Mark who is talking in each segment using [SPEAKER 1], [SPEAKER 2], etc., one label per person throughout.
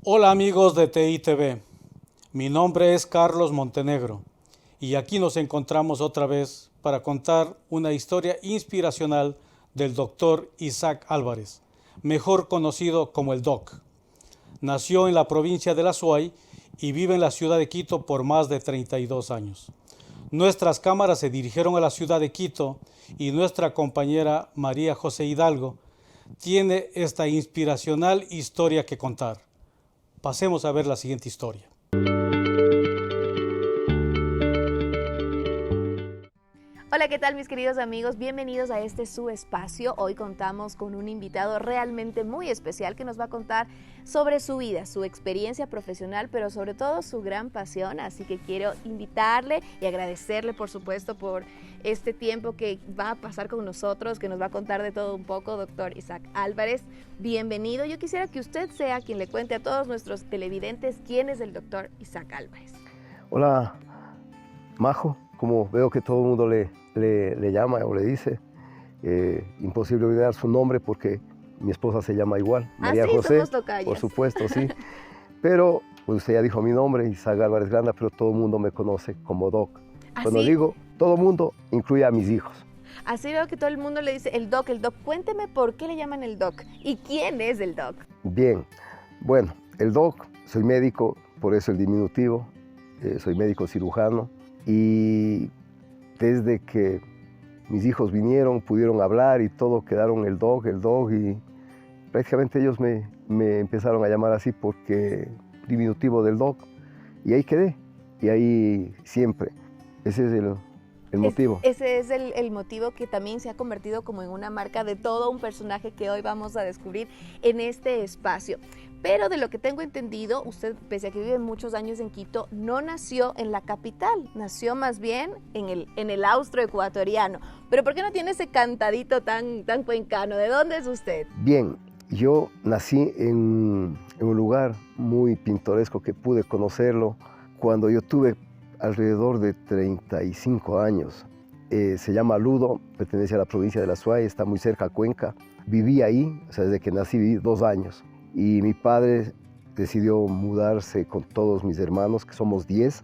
[SPEAKER 1] Hola amigos de TI TV, mi nombre es Carlos Montenegro y aquí nos encontramos otra vez para contar una historia inspiracional del doctor Isaac Álvarez, mejor conocido como el Doc. Nació en la provincia de La Suay y vive en la ciudad de Quito por más de 32 años. Nuestras cámaras se dirigieron a la ciudad de Quito y nuestra compañera María José Hidalgo tiene esta inspiracional historia que contar. Pasemos a ver la siguiente historia.
[SPEAKER 2] Hola, ¿qué tal mis queridos amigos? Bienvenidos a este su espacio. Hoy contamos con un invitado realmente muy especial que nos va a contar sobre su vida, su experiencia profesional, pero sobre todo su gran pasión. Así que quiero invitarle y agradecerle, por supuesto, por este tiempo que va a pasar con nosotros, que nos va a contar de todo un poco, doctor Isaac Álvarez. Bienvenido. Yo quisiera que usted sea quien le cuente a todos nuestros televidentes quién es el doctor Isaac Álvarez.
[SPEAKER 3] Hola, Majo. Como veo que todo el mundo le llama o le dice, imposible olvidar su nombre porque mi esposa se llama igual, María
[SPEAKER 2] sí,
[SPEAKER 3] José,
[SPEAKER 2] somos tocayas.
[SPEAKER 3] por supuesto, sí. Pero pues usted ya dijo mi nombre, Isaac Álvarez Granda, pero todo el mundo me conoce como Doc. Cuando digo todo el mundo, incluye a mis hijos.
[SPEAKER 2] Así veo que todo el mundo le dice el Doc, el Doc. Cuénteme por qué le llaman el Doc y quién es el Doc.
[SPEAKER 3] Bien, bueno, el Doc, soy médico, por eso el diminutivo, soy médico cirujano. Y desde que mis hijos vinieron, pudieron hablar y todo, quedaron el Doc, y prácticamente ellos me empezaron a llamar así porque diminutivo del Doc, y ahí quedé, y ahí siempre. Ese es el motivo.
[SPEAKER 2] Ese es el motivo que también se ha convertido como en una marca de todo un personaje que hoy vamos a descubrir en este espacio. Pero de lo que tengo entendido, usted, pese a que vive muchos años en Quito, no nació en la capital, nació más bien en el austroecuatoriano. ¿Pero por qué no tiene ese cantadito tan cuencano? ¿De dónde es usted?
[SPEAKER 3] Bien, yo nací en un lugar muy pintoresco que pude conocerlo cuando yo tuve alrededor de 35 años. Se llama Ludo, pertenece a la provincia de La Suay, está muy cerca a Cuenca. Viví ahí, o sea, desde que nací viví 2 años. Y mi padre decidió mudarse con todos mis hermanos, que somos 10.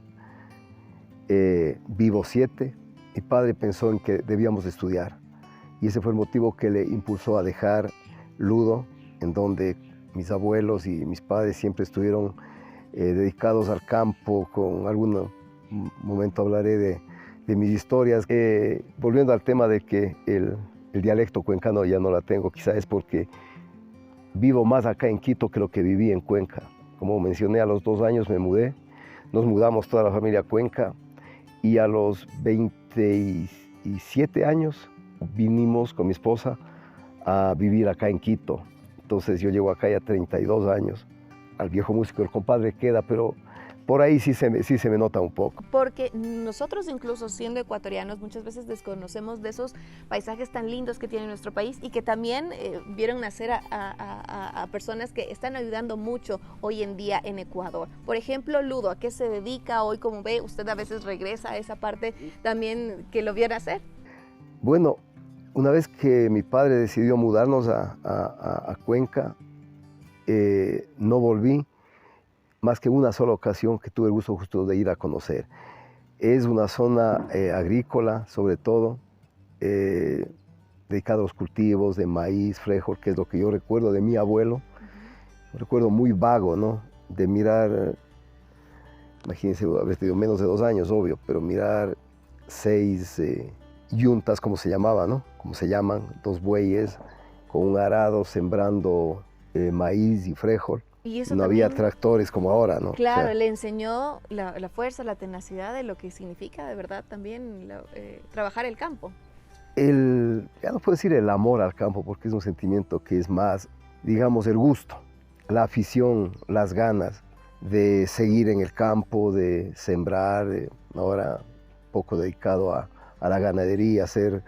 [SPEAKER 3] Vivo 7. Mi padre pensó en que debíamos estudiar. Y ese fue el motivo que le impulsó a dejar Ludo, en donde mis abuelos y mis padres siempre estuvieron dedicados al campo. Con algún momento hablaré de mis historias. Volviendo al tema de que el dialecto cuencano ya no la tengo, quizás es porque vivo más acá en Quito que lo que viví en Cuenca. Como mencioné, a los 2 años me mudé, nos mudamos toda la familia a Cuenca y a los 27 años vinimos con mi esposa a vivir acá en Quito. Entonces yo llevo acá ya 32 años. Al viejo músico el compadre queda, pero por ahí sí se me nota un poco.
[SPEAKER 2] Porque nosotros, incluso siendo ecuatorianos, muchas veces desconocemos de esos paisajes tan lindos que tiene nuestro país y que también vieron nacer a personas que están ayudando mucho hoy en día en Ecuador. Por ejemplo, Ludo, ¿a qué se dedica hoy? Como ve, usted a veces regresa a esa parte también que lo vio nacer.
[SPEAKER 3] Bueno, una vez que mi padre decidió mudarnos a Cuenca, no volví. Más que una sola ocasión que tuve el gusto justo de ir a conocer. Es una zona agrícola, sobre todo, dedicada a los cultivos de maíz, frijol, que es lo que yo recuerdo de mi abuelo. Un recuerdo muy vago, ¿no? De mirar, imagínense, haber tenido menos de 2 años, obvio, pero mirar 6 yuntas, como se llamaba, ¿no? Como se llaman, 2 bueyes con un arado sembrando maíz y frijol.
[SPEAKER 2] Y eso
[SPEAKER 3] no
[SPEAKER 2] también,
[SPEAKER 3] había tractores como ahora, ¿no?
[SPEAKER 2] Claro, o sea, le enseñó la fuerza, la tenacidad de lo que significa de verdad también trabajar el campo.
[SPEAKER 3] Ya no puedo decir el amor al campo, porque es un sentimiento que es más, digamos, el gusto, la afición, las ganas de seguir en el campo, de sembrar, ahora poco dedicado a la ganadería, ser,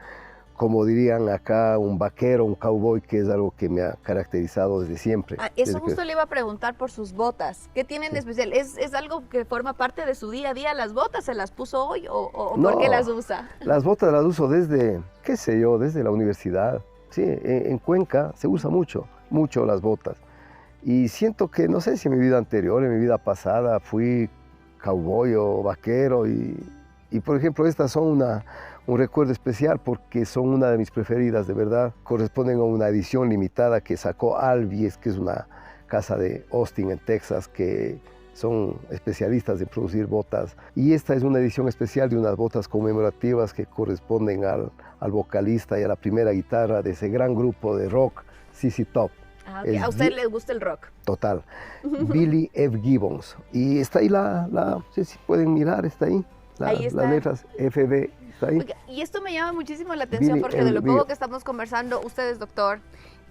[SPEAKER 3] como dirían acá, un vaquero, un cowboy, que es algo que me ha caracterizado desde siempre.
[SPEAKER 2] Eso justo le iba a preguntar por sus botas. ¿Qué tienen de especial? ¿Es algo que forma parte de su día a día? ¿Las botas se las puso hoy o
[SPEAKER 3] no,
[SPEAKER 2] por qué las usa?
[SPEAKER 3] Las botas las uso desde, qué sé yo, desde la universidad. Sí, en Cuenca se usa mucho las botas. Y siento que, no sé si en mi vida anterior, en mi vida pasada, fui cowboy o vaquero. Y por ejemplo, estas son un recuerdo especial porque son una de mis preferidas, de verdad. Corresponden a una edición limitada que sacó Albies, que es una casa de Austin, en Texas, que son especialistas en producir botas. Y esta es una edición especial de unas botas conmemorativas que corresponden al vocalista y a la primera guitarra de ese gran grupo de rock, ZZ Top.
[SPEAKER 2] Ah, okay. ¿A usted le gusta el rock?
[SPEAKER 3] Total. Billy F. Gibbons. Y está ahí no sé si pueden mirar, está ahí.
[SPEAKER 2] Ahí está.
[SPEAKER 3] Las letras FB, está ahí.
[SPEAKER 2] Oiga, y esto me llama muchísimo la atención
[SPEAKER 3] Billy
[SPEAKER 2] porque de lo poco que estamos conversando, usted es doctor,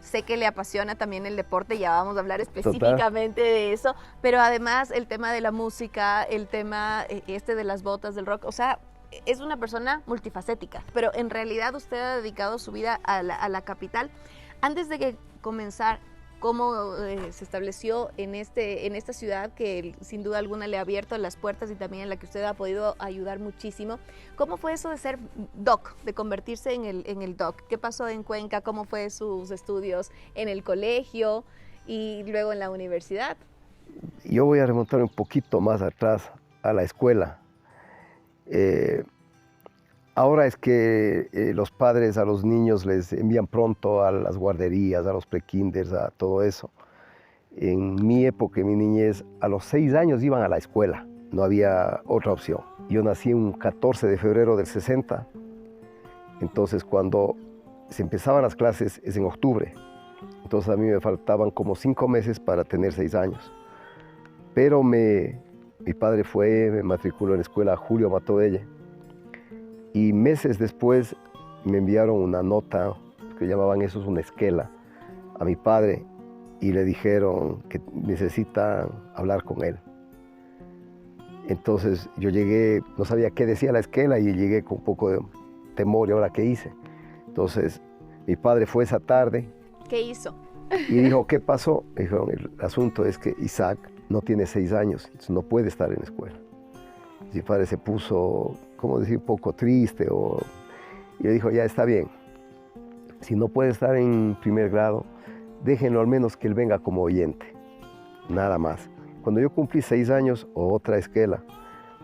[SPEAKER 2] sé que le apasiona también el deporte, ya vamos a hablar específicamente de eso, pero además el tema de la música, el tema de las botas, del rock, o sea, es una persona multifacética, pero en realidad usted ha dedicado su vida a la capital. Antes de que comenzar, ¿cómo se estableció en esta ciudad que sin duda alguna le ha abierto las puertas y también en la que usted ha podido ayudar muchísimo? ¿Cómo fue eso de ser doc, de convertirse en el doc? ¿Qué pasó en Cuenca? ¿Cómo fue sus estudios en el colegio y luego en la universidad?
[SPEAKER 3] Yo voy a remontar un poquito más atrás a la escuela. Ahora es que los padres a los niños les envían pronto a las guarderías, a los prekinders, a todo eso. En mi época, en mi niñez, a los 6 años iban a la escuela, no había otra opción. Yo nací un 14 de febrero del 60, entonces cuando se empezaban las clases es en octubre. Entonces a mí me faltaban como 5 meses para tener 6 años. Pero mi padre me matriculó en la escuela Julio Matovelle. Y meses después me enviaron una nota, que llamaban eso una esquela, a mi padre y le dijeron que necesitan hablar con él. Entonces yo llegué, no sabía qué decía la esquela y llegué con un poco de temor. ¿Y ahora qué hice? Entonces mi padre fue esa tarde.
[SPEAKER 2] ¿Qué hizo?
[SPEAKER 3] Y dijo, ¿qué pasó? Me dijeron, el asunto es que Isaac no tiene 6 años, entonces no puede estar en la escuela. Mi padre se puso, ¿cómo decir?, un poco triste. Y le dijo, ya está bien, si no puede estar en primer grado, déjenlo al menos que él venga como oyente, nada más. Cuando yo cumplí 6 años, otra esquela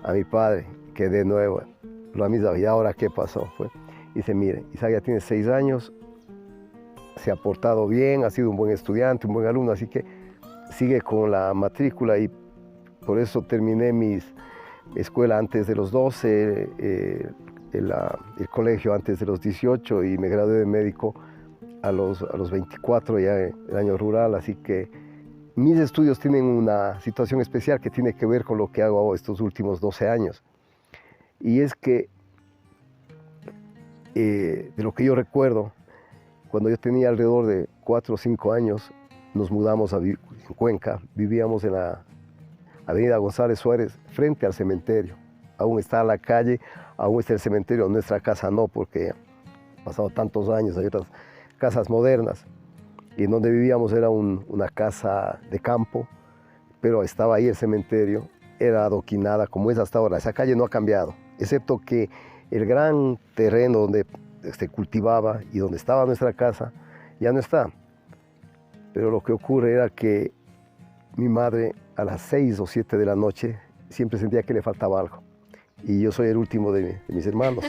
[SPEAKER 3] a mi padre, que de nuevo, la misma, ¿y ahora qué pasó? Dice, mire, Isaac ya tiene 6 años, se ha portado bien, ha sido un buen estudiante, un buen alumno, así que sigue con la matrícula y por eso terminé mi escuela antes de los 12, el colegio antes de los 18 y me gradué de médico a los 24, ya el año rural, así que mis estudios tienen una situación especial que tiene que ver con lo que hago estos últimos 12 años. Y es que, de lo que yo recuerdo, cuando yo tenía alrededor de 4 o 5 años, nos mudamos a en Cuenca, vivíamos en la Avenida González Suárez, frente al cementerio. Aún está la calle, aún está el cementerio, nuestra casa no, porque han pasado tantos años, hay otras casas modernas. Y en donde vivíamos era una casa de campo, pero estaba ahí el cementerio, era adoquinada como es hasta ahora. Esa calle no ha cambiado, excepto que el gran terreno donde se cultivaba y donde estaba nuestra casa ya no está. Pero lo que ocurre era que mi madre a las 6 o 7 de la noche siempre sentía que le faltaba algo. Y yo soy el último de mis hermanos.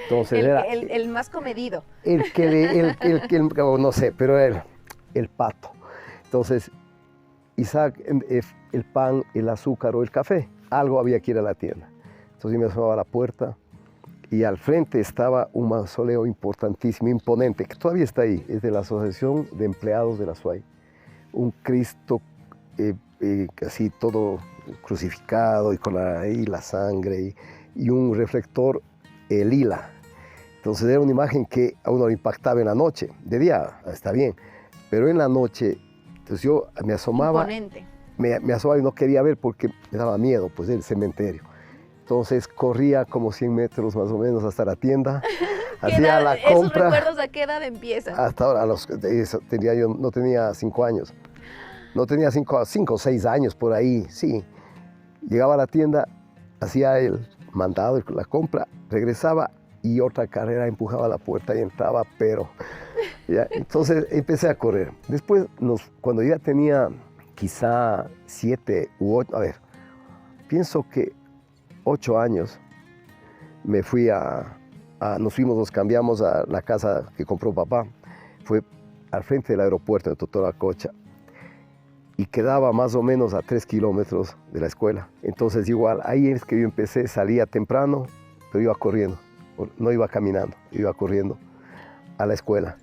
[SPEAKER 3] Entonces
[SPEAKER 2] el más comedido.
[SPEAKER 3] No sé, pero el pato. Entonces, Isaac, el pan, el azúcar o el café, algo había que ir a la tienda. Entonces yo me asomaba a la puerta y al frente estaba un mausoleo importantísimo, imponente, que todavía está ahí, es de la Asociación de Empleados de la SUAY. Un Cristo así todo crucificado y con la sangre y un reflector lila. Entonces era una imagen que a uno le impactaba en la noche. De día está bien, pero en la noche, entonces yo me asomaba.
[SPEAKER 2] Imponente.
[SPEAKER 3] Me asomaba y no quería ver porque me daba miedo, pues, del cementerio. Entonces corría como 100 metros más o menos hasta la tienda, hacía la compra.
[SPEAKER 2] ¿Esos recuerdos a qué edad empiezan?
[SPEAKER 3] Hasta ahora, yo no tenía 5 años. No tenía 5 o 6 años por ahí, sí. Llegaba a la tienda, hacía el mandado, la compra, regresaba y otra carrera empujaba la puerta y entraba, pero Ya, entonces empecé a correr. Después, cuando ya tenía quizá 7 u 8, a ver, pienso que 8 años, me fui nos cambiamos a la casa que compró papá. Fue al frente del aeropuerto de Totolacocha y quedaba más o menos a 3 kilómetros de la escuela. Entonces igual, ahí es que yo empecé, salía temprano, pero iba corriendo, no iba caminando, iba corriendo a la escuela.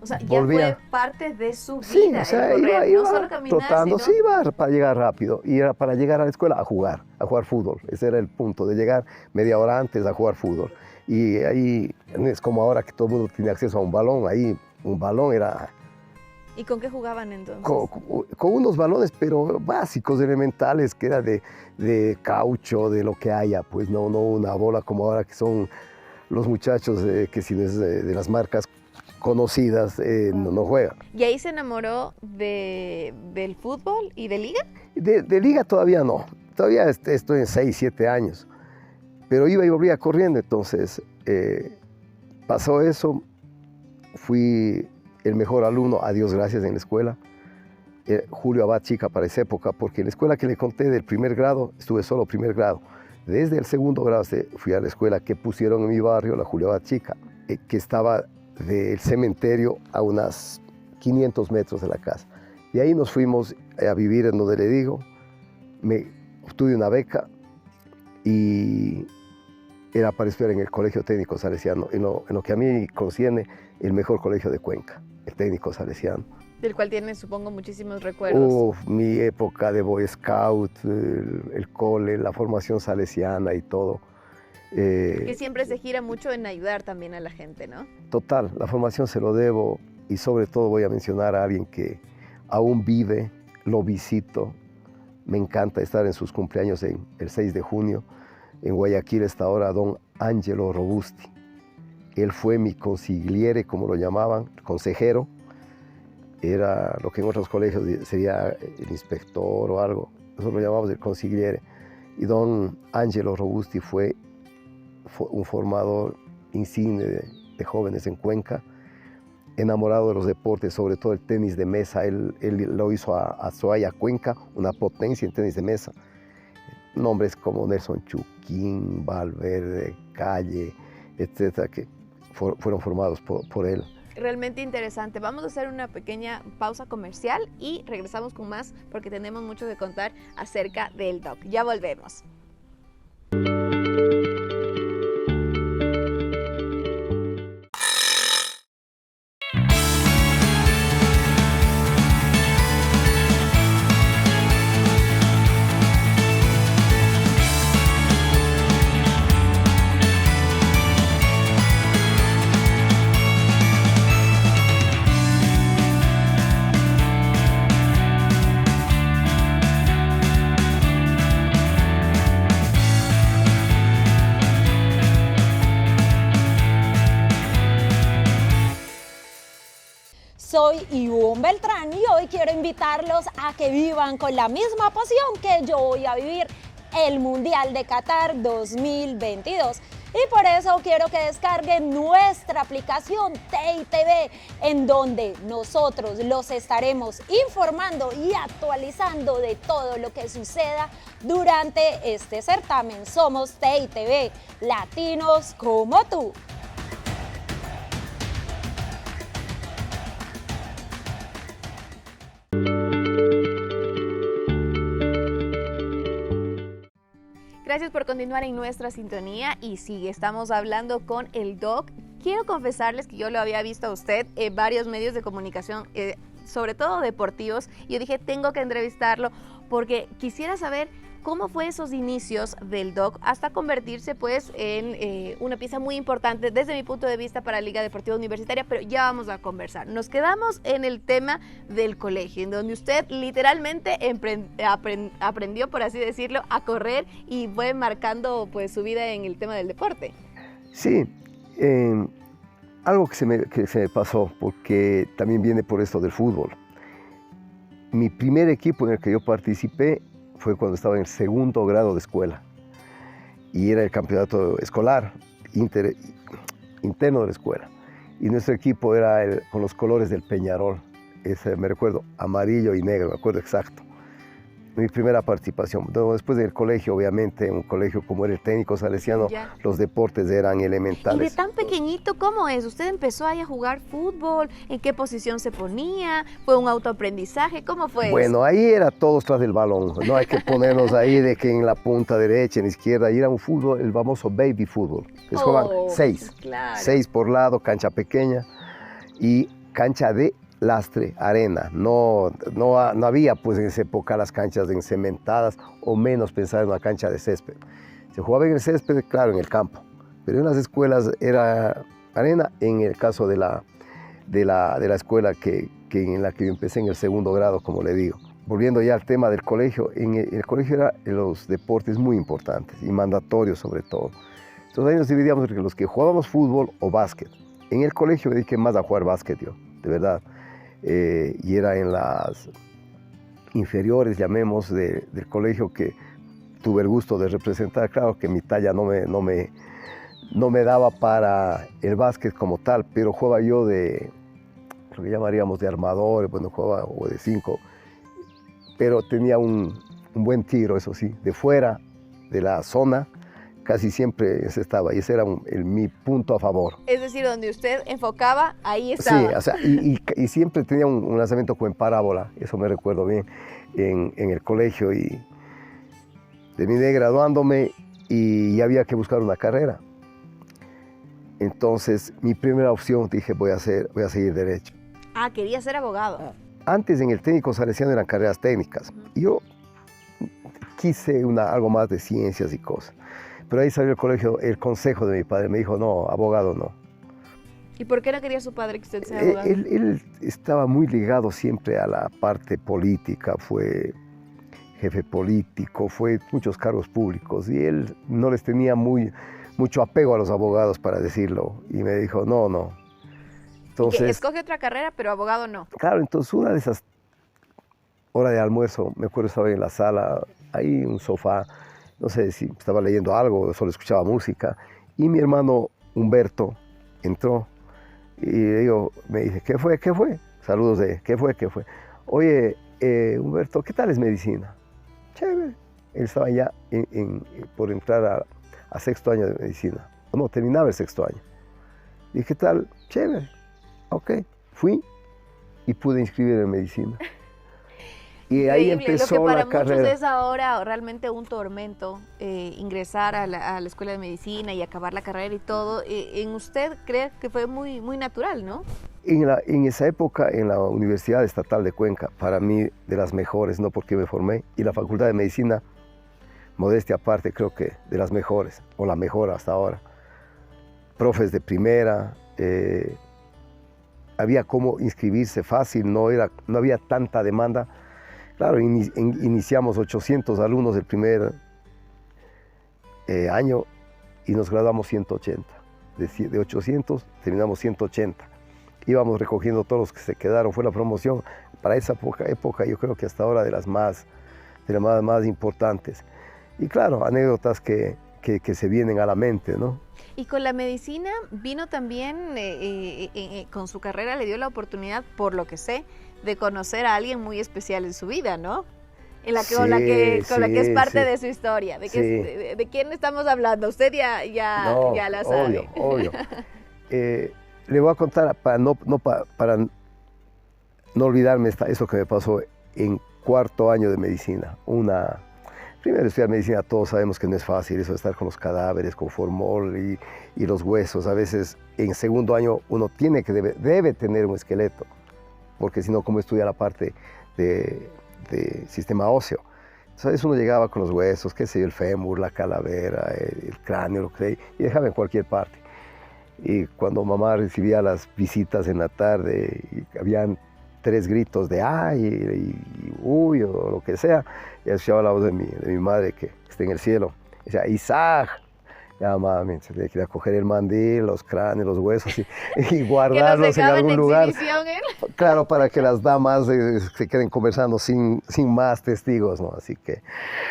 [SPEAKER 2] O sea, ya fue parte de su vida,
[SPEAKER 3] sí, o sea,
[SPEAKER 2] el correr,
[SPEAKER 3] iba
[SPEAKER 2] no solo caminar,
[SPEAKER 3] trotando,
[SPEAKER 2] sino...
[SPEAKER 3] sí, iba para llegar rápido, y era para llegar a la escuela a jugar fútbol. Ese era el punto, de llegar media hora antes a jugar fútbol. Y ahí, es como ahora que todo el mundo tiene acceso a un balón, ahí un balón era...
[SPEAKER 2] ¿Y con qué jugaban entonces?
[SPEAKER 3] Con unos balones, pero básicos, elementales, que era de caucho, de lo que haya, pues no una bola como ahora que son los muchachos que si no es de las marcas conocidas, no juegan.
[SPEAKER 2] ¿Y ahí se enamoró del fútbol y de liga?
[SPEAKER 3] De liga todavía no, todavía estoy en 6, 7 años, pero iba y volvía corriendo, entonces pasó eso, fui el mejor alumno, a Dios gracias, en la escuela. Julio Abad Chica para esa época, porque en la escuela que le conté del primer grado, estuve solo primer grado. Desde el segundo grado fui a la escuela que pusieron en mi barrio, la Julio Abad Chica, que estaba del cementerio a unas 500 metros de la casa. Y ahí nos fuimos a vivir en donde le digo, me obtuve una beca y era para estudiar en el Colegio Técnico Salesiano, en lo que a mí concierne, el mejor colegio de Cuenca, el Técnico Salesiano.
[SPEAKER 2] Del cual tienes, supongo, muchísimos recuerdos.
[SPEAKER 3] Mi época de Boy Scout, el cole, la formación salesiana y todo.
[SPEAKER 2] Que siempre se gira mucho en ayudar también a la gente, ¿no?
[SPEAKER 3] Total, la formación se lo debo, y sobre todo voy a mencionar a alguien que aún vive, lo visito. Me encanta estar en sus cumpleaños el 6 de junio. En Guayaquil está ahora don Angelo Robusti. Él fue mi consigliere, como lo llamaban, consejero. Era lo que en otros colegios sería el inspector o algo. Nosotros lo llamamos el consigliere. Y don Angelo Robusti fue un formador insigne de jóvenes en Cuenca, enamorado de los deportes, sobre todo el tenis de mesa. Él lo hizo a Soaya, Cuenca, una potencia en tenis de mesa. Nombres como Nelson Chuquín, Valverde, Calle, etcétera, que fueron formados por él.
[SPEAKER 2] Realmente interesante. Vamos a hacer una pequeña pausa comercial y regresamos con más porque tenemos mucho que contar acerca del DOC. Ya volvemos.
[SPEAKER 4] Soy Ivonne Beltrán y hoy quiero invitarlos a que vivan con la misma pasión que yo voy a vivir el Mundial de Qatar 2022. Y por eso quiero que descarguen nuestra aplicación TITV, en donde nosotros los estaremos informando y actualizando de todo lo que suceda durante este certamen. Somos TITV, latinos como tú.
[SPEAKER 2] Gracias por continuar en nuestra sintonía y sí, estamos hablando con el DOC. Quiero confesarles que yo lo había visto a usted en varios medios de comunicación, sobre todo deportivos, y yo dije, tengo que entrevistarlo porque quisiera saber cómo fue esos inicios del DOC hasta convertirse pues en una pieza muy importante desde mi punto de vista para la Liga Deportiva Universitaria, pero ya vamos a conversar. Nos quedamos en el tema del colegio, en donde usted literalmente aprendió, por así decirlo, a correr y fue marcando pues su vida en el tema del deporte.
[SPEAKER 3] Sí, algo que se me pasó, porque también viene por esto del fútbol. Mi primer equipo en el que yo participé fue cuando estaba en el segundo grado de escuela y era el campeonato escolar interno de la escuela. y nuestro equipo era con los colores del Peñarol. Ese me recuerdo, amarillo y negro, me acuerdo exacto. Mi primera participación. Después del colegio, obviamente, un colegio como era el técnico salesiano,
[SPEAKER 2] Ya.
[SPEAKER 3] los deportes eran
[SPEAKER 2] Y de
[SPEAKER 3] elementales.
[SPEAKER 2] tan pequeñito, ¿cómo es? ¿Usted empezó ahí a jugar fútbol? ¿En qué posición se ponía? ¿Fue un autoaprendizaje? ¿Cómo fue
[SPEAKER 3] Bueno, ahí era todos tras del balón. No hay que ponernos ahí de que en la punta derecha, en la izquierda. Ahí era un fútbol, el famoso baby fútbol, que se jugaban seis.
[SPEAKER 2] Claro.
[SPEAKER 3] 6 por lado, cancha pequeña y cancha de lastre, arena. No había pues en esa época las canchas encementadas o menos pensar en una cancha de césped. Se jugaba en el césped, claro, en el campo, pero en las escuelas era arena. En el caso de la escuela en la que yo empecé en el segundo grado, como le digo. Volviendo ya al tema del colegio, en el colegio eran los deportes muy importantes y mandatorios sobre todo. Entonces ahí nos dividíamos entre los que jugábamos fútbol o básquet. En el colegio me dediqué más a jugar básquet yo, de verdad. Y era en las inferiores, llamemos, del colegio que tuve el gusto de representar. Claro que mi talla no me daba para el básquet como tal, pero jugaba yo de lo que llamaríamos de armador, bueno, jugaba o de 5, pero tenía un buen tiro, eso sí, de fuera de la zona. Casi siempre ese estaba, y ese era mi punto a favor.
[SPEAKER 2] Es decir, donde usted enfocaba, ahí estaba.
[SPEAKER 3] Sí, o sea, y siempre tenía un lanzamiento como en parábola, eso me recuerdo bien, en el colegio. Y terminé graduándome y había que buscar una carrera. Entonces, mi primera opción, dije, voy a seguir derecho.
[SPEAKER 2] Ah, quería ser abogado.
[SPEAKER 3] Antes en el técnico salesiano eran carreras técnicas. Yo quise algo más de ciencias y cosas. Pero ahí salió el consejo de mi padre, me dijo, no, abogado no.
[SPEAKER 2] ¿Y por qué no quería su padre que usted sea abogado?
[SPEAKER 3] Él estaba muy ligado siempre a la parte política, fue jefe político, fue muchos cargos públicos, y él no les tenía mucho apego a los abogados, para decirlo, y me dijo, no. Entonces,
[SPEAKER 2] que escoge otra carrera, pero abogado no.
[SPEAKER 3] Claro, entonces una de esas horas de almuerzo, me acuerdo, estaba en la sala, ahí en un sofá, no sé si estaba leyendo algo o solo escuchaba música, y mi hermano Humberto entró y me dice, ¿qué fue? Saludos de, ¿qué fue? Oye, Humberto, ¿qué tal es medicina? Chévere. Él estaba ya por entrar a sexto año de medicina. No, terminaba el sexto año. Dije, ¿qué tal? Chévere. Ok. Fui y pude inscribirme en medicina. Y ahí empezó
[SPEAKER 2] lo que
[SPEAKER 3] la
[SPEAKER 2] para
[SPEAKER 3] carrera.
[SPEAKER 2] muchos es ahora realmente un tormento, ingresar a la escuela de medicina y acabar la carrera y todo. En usted cree que fue muy, muy natural, ¿no?
[SPEAKER 3] En esa época, en la Universidad Estatal de Cuenca, para mí de las mejores, no porque me formé, y la Facultad de Medicina, modestia aparte, creo que de las mejores, o la mejor hasta ahora. Profes de primera, había cómo inscribirse fácil, no había tanta demanda. Claro, iniciamos 800 alumnos el primer año y nos graduamos 180. De 800 terminamos 180. Íbamos recogiendo todos los que se quedaron, fue la promoción para esa época, yo creo que hasta ahora de las más importantes. Y claro, anécdotas que se vienen a la mente, ¿no?
[SPEAKER 2] Y con la medicina vino también, con su carrera le dio la oportunidad, por lo que sé, de conocer a alguien muy especial en su vida, ¿no? Con la que es parte de su historia. ¿De quién estamos hablando? Usted ya la sabe.
[SPEAKER 3] Obvio. Le voy a contar, para no olvidarme eso que me pasó en cuarto año de medicina. Primero, estudiar medicina, todos sabemos que no es fácil, eso de estar con los cadáveres, con formol y los huesos. A veces en segundo año uno debe tener un esqueleto, porque si no, ¿cómo estudia la parte de sistema óseo? Entonces uno llegaba con los huesos, qué sé yo, el fémur, la calavera, el cráneo, lo que sea, y dejaba en cualquier parte. Y cuando mamá recibía las visitas en la tarde, y habían 3 gritos de ¡ay! Y ¡uy! O lo que sea, y escuchaba la voz de mi madre que está en el cielo. Decía, ¡Isaac! Ya, mami, se tenía que ir a coger el mandil, los cráneos, los huesos y guardarlos en algún lugar. Claro, para que las damas se queden conversando sin más testigos, ¿no? Así que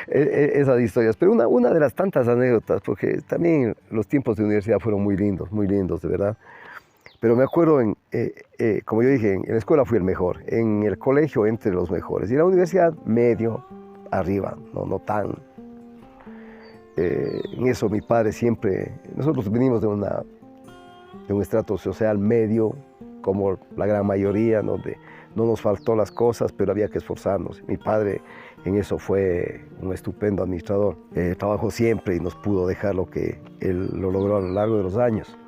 [SPEAKER 3] esas historias. Pero una de las tantas anécdotas, porque también los tiempos de universidad fueron muy lindos, de verdad. Pero me acuerdo, como yo dije, en la escuela fui el mejor, en el colegio entre los mejores, y en la universidad medio, arriba, no tan. En eso mi padre siempre, nosotros venimos de un estrato social medio, como la gran mayoría, donde no nos faltó las cosas, pero había que esforzarnos. Mi padre en eso fue un estupendo administrador. Trabajó siempre y nos pudo dejar lo que él lo logró a lo largo de los años.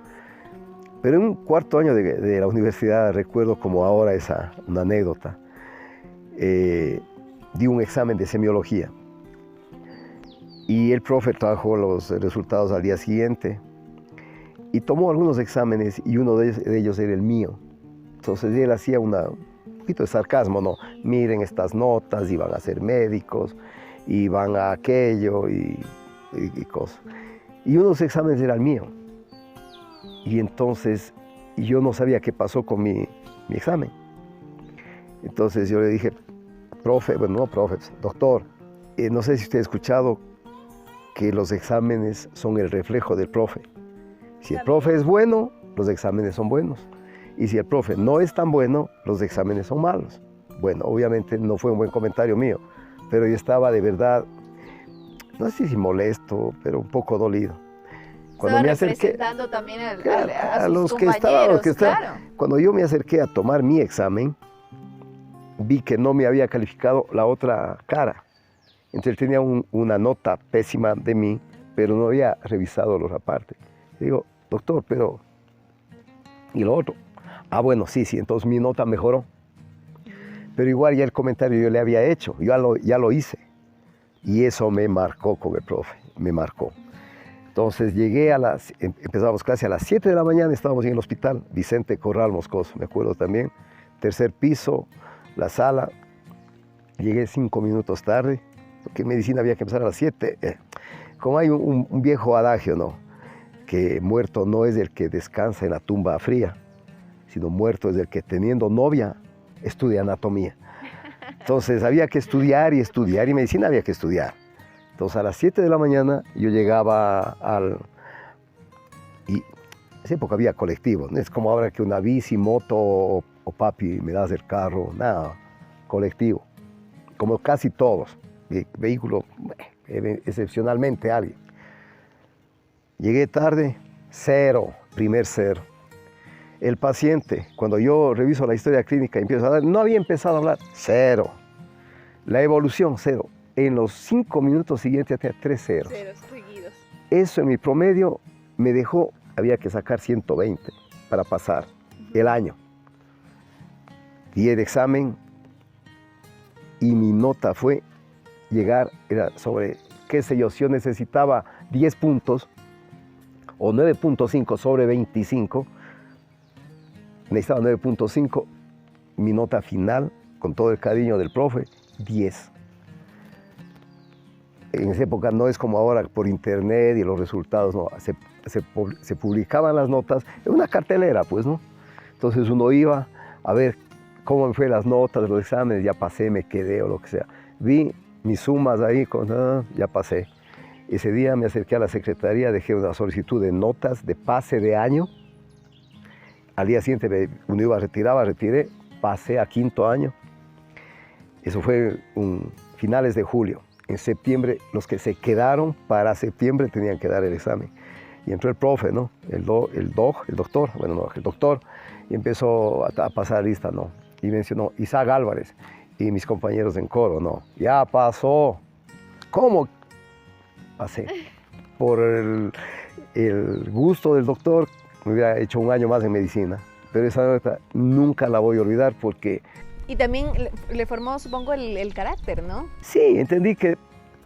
[SPEAKER 3] Pero en un cuarto año de la universidad, recuerdo como ahora una anécdota, di un examen de semiología y el profe trajo los resultados al día siguiente y tomó algunos exámenes y uno de ellos era el mío. Entonces él hacía un poquito de sarcasmo, ¿no? Miren estas notas, y van a ser médicos, y van a aquello, y cosas. Y uno de los exámenes era el mío. Y entonces yo no sabía qué pasó con mi examen. Entonces yo le dije, profe, bueno, no profe, doctor, no sé si usted ha escuchado que los exámenes son el reflejo del profe. Si el profe es bueno, los exámenes son buenos. Y si el profe no es tan bueno, los exámenes son malos. Bueno, obviamente no fue un buen comentario mío, pero yo estaba de verdad, no sé si molesto, pero un poco dolido.
[SPEAKER 2] Cuando me acerqué, representando también a
[SPEAKER 3] los
[SPEAKER 2] sus
[SPEAKER 3] que
[SPEAKER 2] compañeros,
[SPEAKER 3] estaban,
[SPEAKER 2] claro.
[SPEAKER 3] Cuando yo me acerqué a tomar mi examen, vi que no me había calificado la otra cara. Entonces él tenía una nota pésima de mí, pero no había revisado los apartes. Digo, doctor, pero ¿y lo otro? Ah, bueno, sí, entonces mi nota mejoró. Pero igual ya el comentario yo le había hecho, ya lo hice. Y eso me marcó con el profe, me marcó. Entonces llegué empezábamos clase a las 7 de la mañana, estábamos en el hospital, Vicente Corral Moscoso, me acuerdo también, tercer piso, la sala. Llegué 5 minutos tarde, porque en medicina había que empezar a las 7. Como hay un viejo adagio, ¿no? Que muerto no es el que descansa en la tumba fría, sino muerto es el que teniendo novia estudia anatomía. Entonces había que estudiar y medicina había que estudiar. Entonces a las 7 de la mañana yo llegaba y en esa época había colectivos, no es como ahora que una bici, moto o papi me das el carro, nada, colectivo, como casi todos, vehículo, excepcionalmente alguien. Llegué tarde, primer cero. El paciente, cuando yo reviso la historia clínica y empiezo a hablar, no había empezado a hablar, 0. La evolución, 0. En los 5 minutos siguientes tenía 3 ceros.
[SPEAKER 2] Ceros seguidos.
[SPEAKER 3] Eso en mi promedio me dejó, había que sacar 120 para pasar el año. Di el examen y mi nota fue era sobre, qué sé yo, si yo necesitaba 10 puntos o 9.5 sobre 25, necesitaba 9.5, mi nota final, con todo el cariño del profe, 10. En esa época no es como ahora por internet y los resultados, no, se publicaban las notas en una cartelera, pues, ¿no? Entonces uno iba a ver cómo me fue las notas de los exámenes, ya pasé, me quedé o lo que sea. Vi mis sumas ahí, ya pasé. Ese día me acerqué a la secretaría, dejé una solicitud de notas de pase de año. Al día siguiente uno iba retiré, pasé a 5º año. Eso fue finales de julio. En septiembre, los que se quedaron para septiembre tenían que dar el examen. Y entró el profe, ¿no? El doctor, y empezó a pasar lista, ¿no? Y mencionó Isaac Álvarez y mis compañeros en coro, ¿no? Ya pasó. ¿Cómo? Pasé. Por el gusto del doctor, me hubiera hecho un año más en medicina. Pero esa nota nunca la voy a olvidar porque...
[SPEAKER 2] Y también le formó, supongo, el carácter, ¿no?
[SPEAKER 3] Sí, entendí que,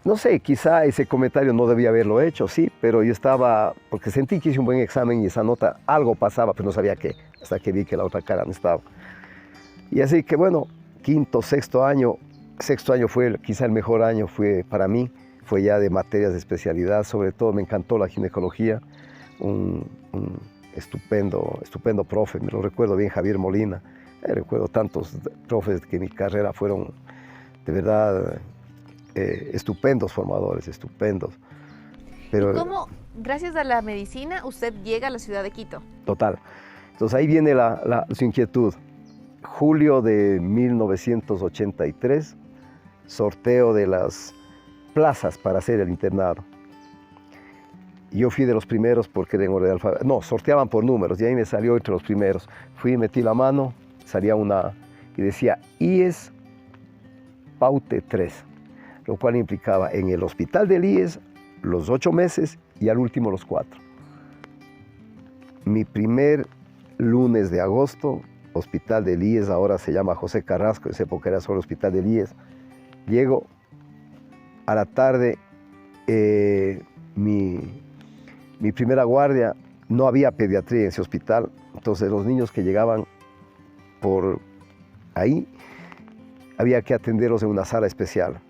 [SPEAKER 3] no sé, quizá ese comentario no debía haberlo hecho, sí, pero yo estaba, porque sentí que hice un buen examen y esa nota, algo pasaba, pero no sabía qué, hasta que vi que la otra cara no estaba. Y así que bueno, 5º, 6º año, 6º año fue quizá el mejor año fue para mí, fue ya de materias de especialidad, sobre todo me encantó la ginecología, un estupendo profe, me lo recuerdo bien, Javier Molina. Recuerdo tantos profes que en mi carrera fueron de verdad estupendos formadores, estupendos. Pero,
[SPEAKER 2] ¿y cómo, gracias a la medicina, usted llega a la ciudad de Quito?
[SPEAKER 3] Total. Entonces ahí viene su inquietud. Julio de 1983, sorteo de las plazas para hacer el internado. Yo fui de los primeros porque era en orden alfabético. No, sorteaban por números y ahí me salió entre los primeros. Fui, metí la mano, salía una y decía IES Paute 3, lo cual implicaba en el hospital del IES los 8 meses y al último los 4. Mi primer lunes de agosto, hospital del IES, ahora se llama José Carrasco, en esa época era solo hospital del IES. Llego a la tarde, mi primera guardia, no había pediatría en ese hospital, entonces los niños que llegaban por ahí había que atenderlos en una sala especial.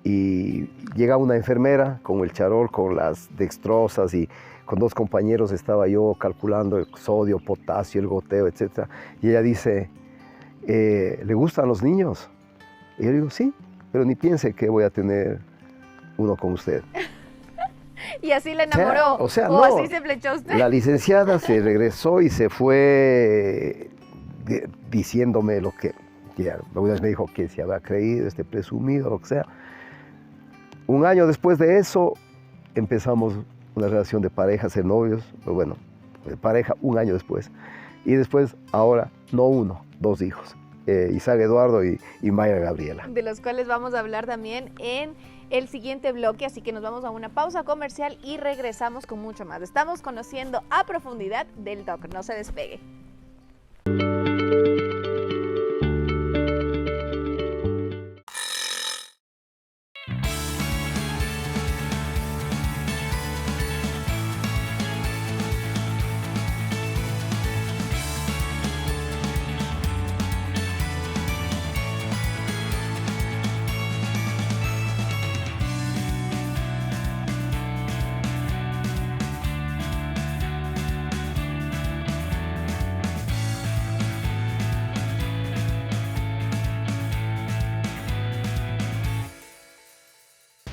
[SPEAKER 3] Y llega una enfermera con el charol, con las dextrosas y con 2 compañeros estaba yo calculando el sodio, potasio, el goteo, etc. Y ella dice, ¿le gustan los niños? Y yo digo, sí, pero ni piense que voy a tener uno con usted.
[SPEAKER 2] Y así le enamoró.
[SPEAKER 3] O sea,
[SPEAKER 2] ¿O
[SPEAKER 3] no,
[SPEAKER 2] así se flechó usted?
[SPEAKER 3] La licenciada se regresó y se fue diciéndome lo que, ya, una vez me dijo que se había creído, presumido, lo que sea. Un año después de eso, empezamos una relación de pareja, ser novios, pues bueno, de pareja un año después. Y después, ahora, no 1, 2 hijos, Isaac Eduardo y Mayra Gabriela.
[SPEAKER 2] De los cuales vamos a hablar también en el siguiente bloque, así que nos vamos a una pausa comercial y regresamos con mucho más. Estamos conociendo a profundidad del doc, no se despegue.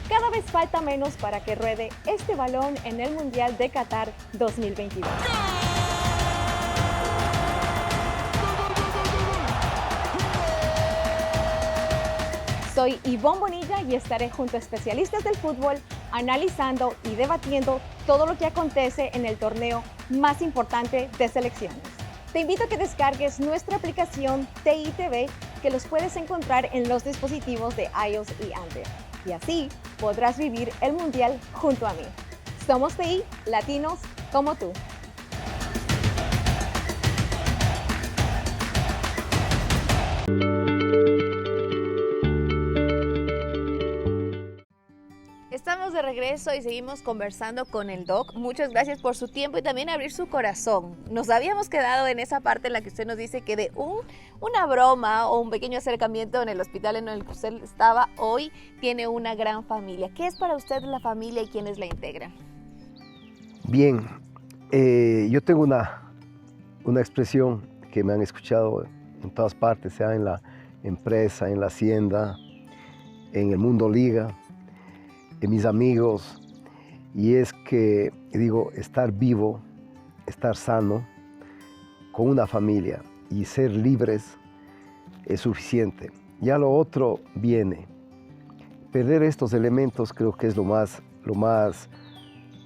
[SPEAKER 4] Cada vez falta menos para que ruede este balón en el Mundial de Qatar 2022. Soy Ivonne Bonilla y estaré junto a especialistas del fútbol analizando y debatiendo todo lo que acontece en el torneo más importante de selecciones. Te invito a que descargues nuestra aplicación TITV, que los puedes encontrar en los dispositivos de iOS y Android. Y así podrás vivir el Mundial junto a mí. Somos TI, latinos como tú.
[SPEAKER 2] Estamos de regreso y seguimos conversando con el doc. Muchas gracias por su tiempo y también abrir su corazón. Nos habíamos quedado en esa parte en la que usted nos dice que de una broma o un pequeño acercamiento en el hospital en el que usted estaba, hoy tiene una gran familia. ¿Qué es para usted la familia y quiénes la integran?
[SPEAKER 3] Bien, yo tengo una expresión que me han escuchado en todas partes, sea en la empresa, en la hacienda, en el mundo liga, en mis amigos, y es que digo, estar vivo, estar sano, con una familia y ser libres es suficiente. Ya lo otro viene. Perder estos elementos creo que es lo más,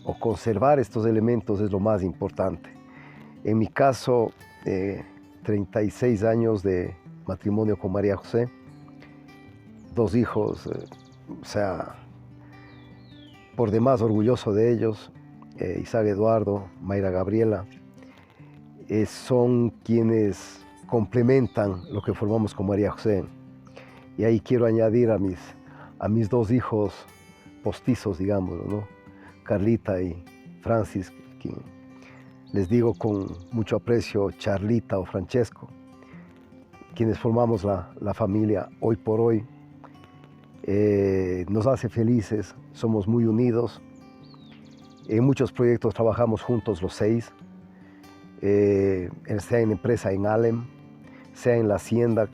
[SPEAKER 3] o conservar estos elementos es lo más importante. En mi caso, 36 años de matrimonio con María José, 2 hijos, o sea, por demás orgulloso de ellos, Isaac Eduardo, Mayra Gabriela, son quienes complementan lo que formamos con María José. Y ahí quiero añadir a mis 2 hijos postizos, digamos, ¿no? Carlita y Francis, quien les digo con mucho aprecio Charlita o Francesco, quienes formamos la familia hoy por hoy. Nos hace felices, somos muy unidos. En muchos proyectos trabajamos juntos los 6, sea en empresa en Alem, sea en la hacienda.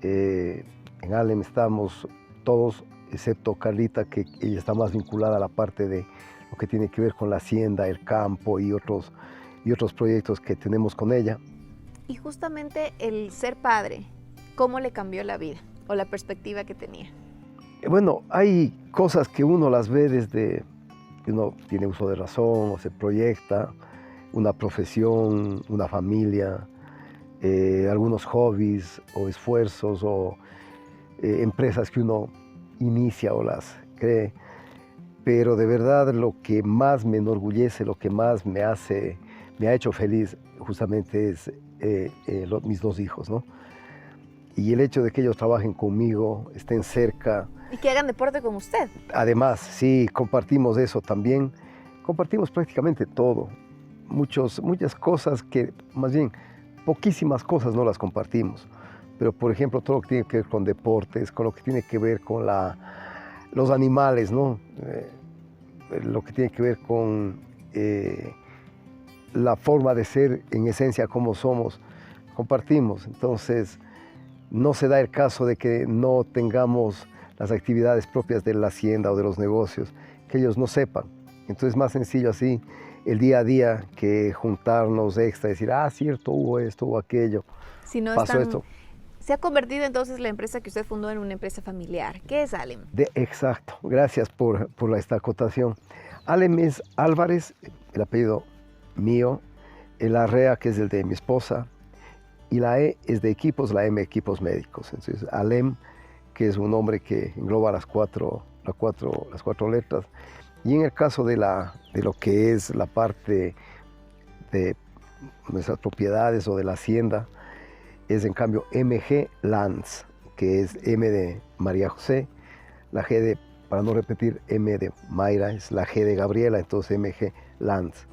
[SPEAKER 3] En Alem estamos todos, excepto Carlita, que ella está más vinculada a la parte de lo que tiene que ver con la hacienda, el campo y otros y otros proyectos que tenemos con ella.
[SPEAKER 2] Y justamente el ser padre, ¿cómo le cambió la vida o la perspectiva que tenía?
[SPEAKER 3] Bueno, hay cosas que uno las ve desde que uno tiene uso de razón o se proyecta, una profesión, una familia, algunos hobbies o esfuerzos o empresas que uno inicia o las cree. Pero de verdad lo que más me enorgullece, lo que más me ha hecho feliz justamente es mis dos hijos, ¿no? Y el hecho de que ellos trabajen conmigo, estén cerca.
[SPEAKER 2] Y que hagan deporte con usted.
[SPEAKER 3] Además, sí, compartimos eso también. Compartimos prácticamente todo. Muchas cosas que, más bien, poquísimas cosas no las compartimos. Pero, por ejemplo, todo lo que tiene que ver con deportes, con lo que tiene que ver con los animales, ¿no? Lo que tiene que ver con la forma de ser, en esencia, como somos, compartimos. Entonces, no se da el caso de que no tengamos las actividades propias de la hacienda o de los negocios, que ellos no sepan. Entonces es más sencillo así el día a día que juntarnos extra y decir, cierto, hubo esto, hubo aquello,
[SPEAKER 2] Si no
[SPEAKER 3] pasó esto.
[SPEAKER 2] Se ha convertido entonces la empresa que usted fundó en una empresa familiar. ¿Qué es Alem?
[SPEAKER 3] Exacto, gracias por esta acotación. Alem es Álvarez, el apellido mío, el Arrea, que es el de mi esposa, y la E es de equipos, la M equipos médicos. Entonces, Alem, que es un nombre que engloba las cuatro letras. Y en el caso de lo que es la parte de nuestras propiedades o de la hacienda, es en cambio MG Lands, que es M de María José, la G de, para no repetir, M de Mayra, es la G de Gabriela, entonces MG Lands.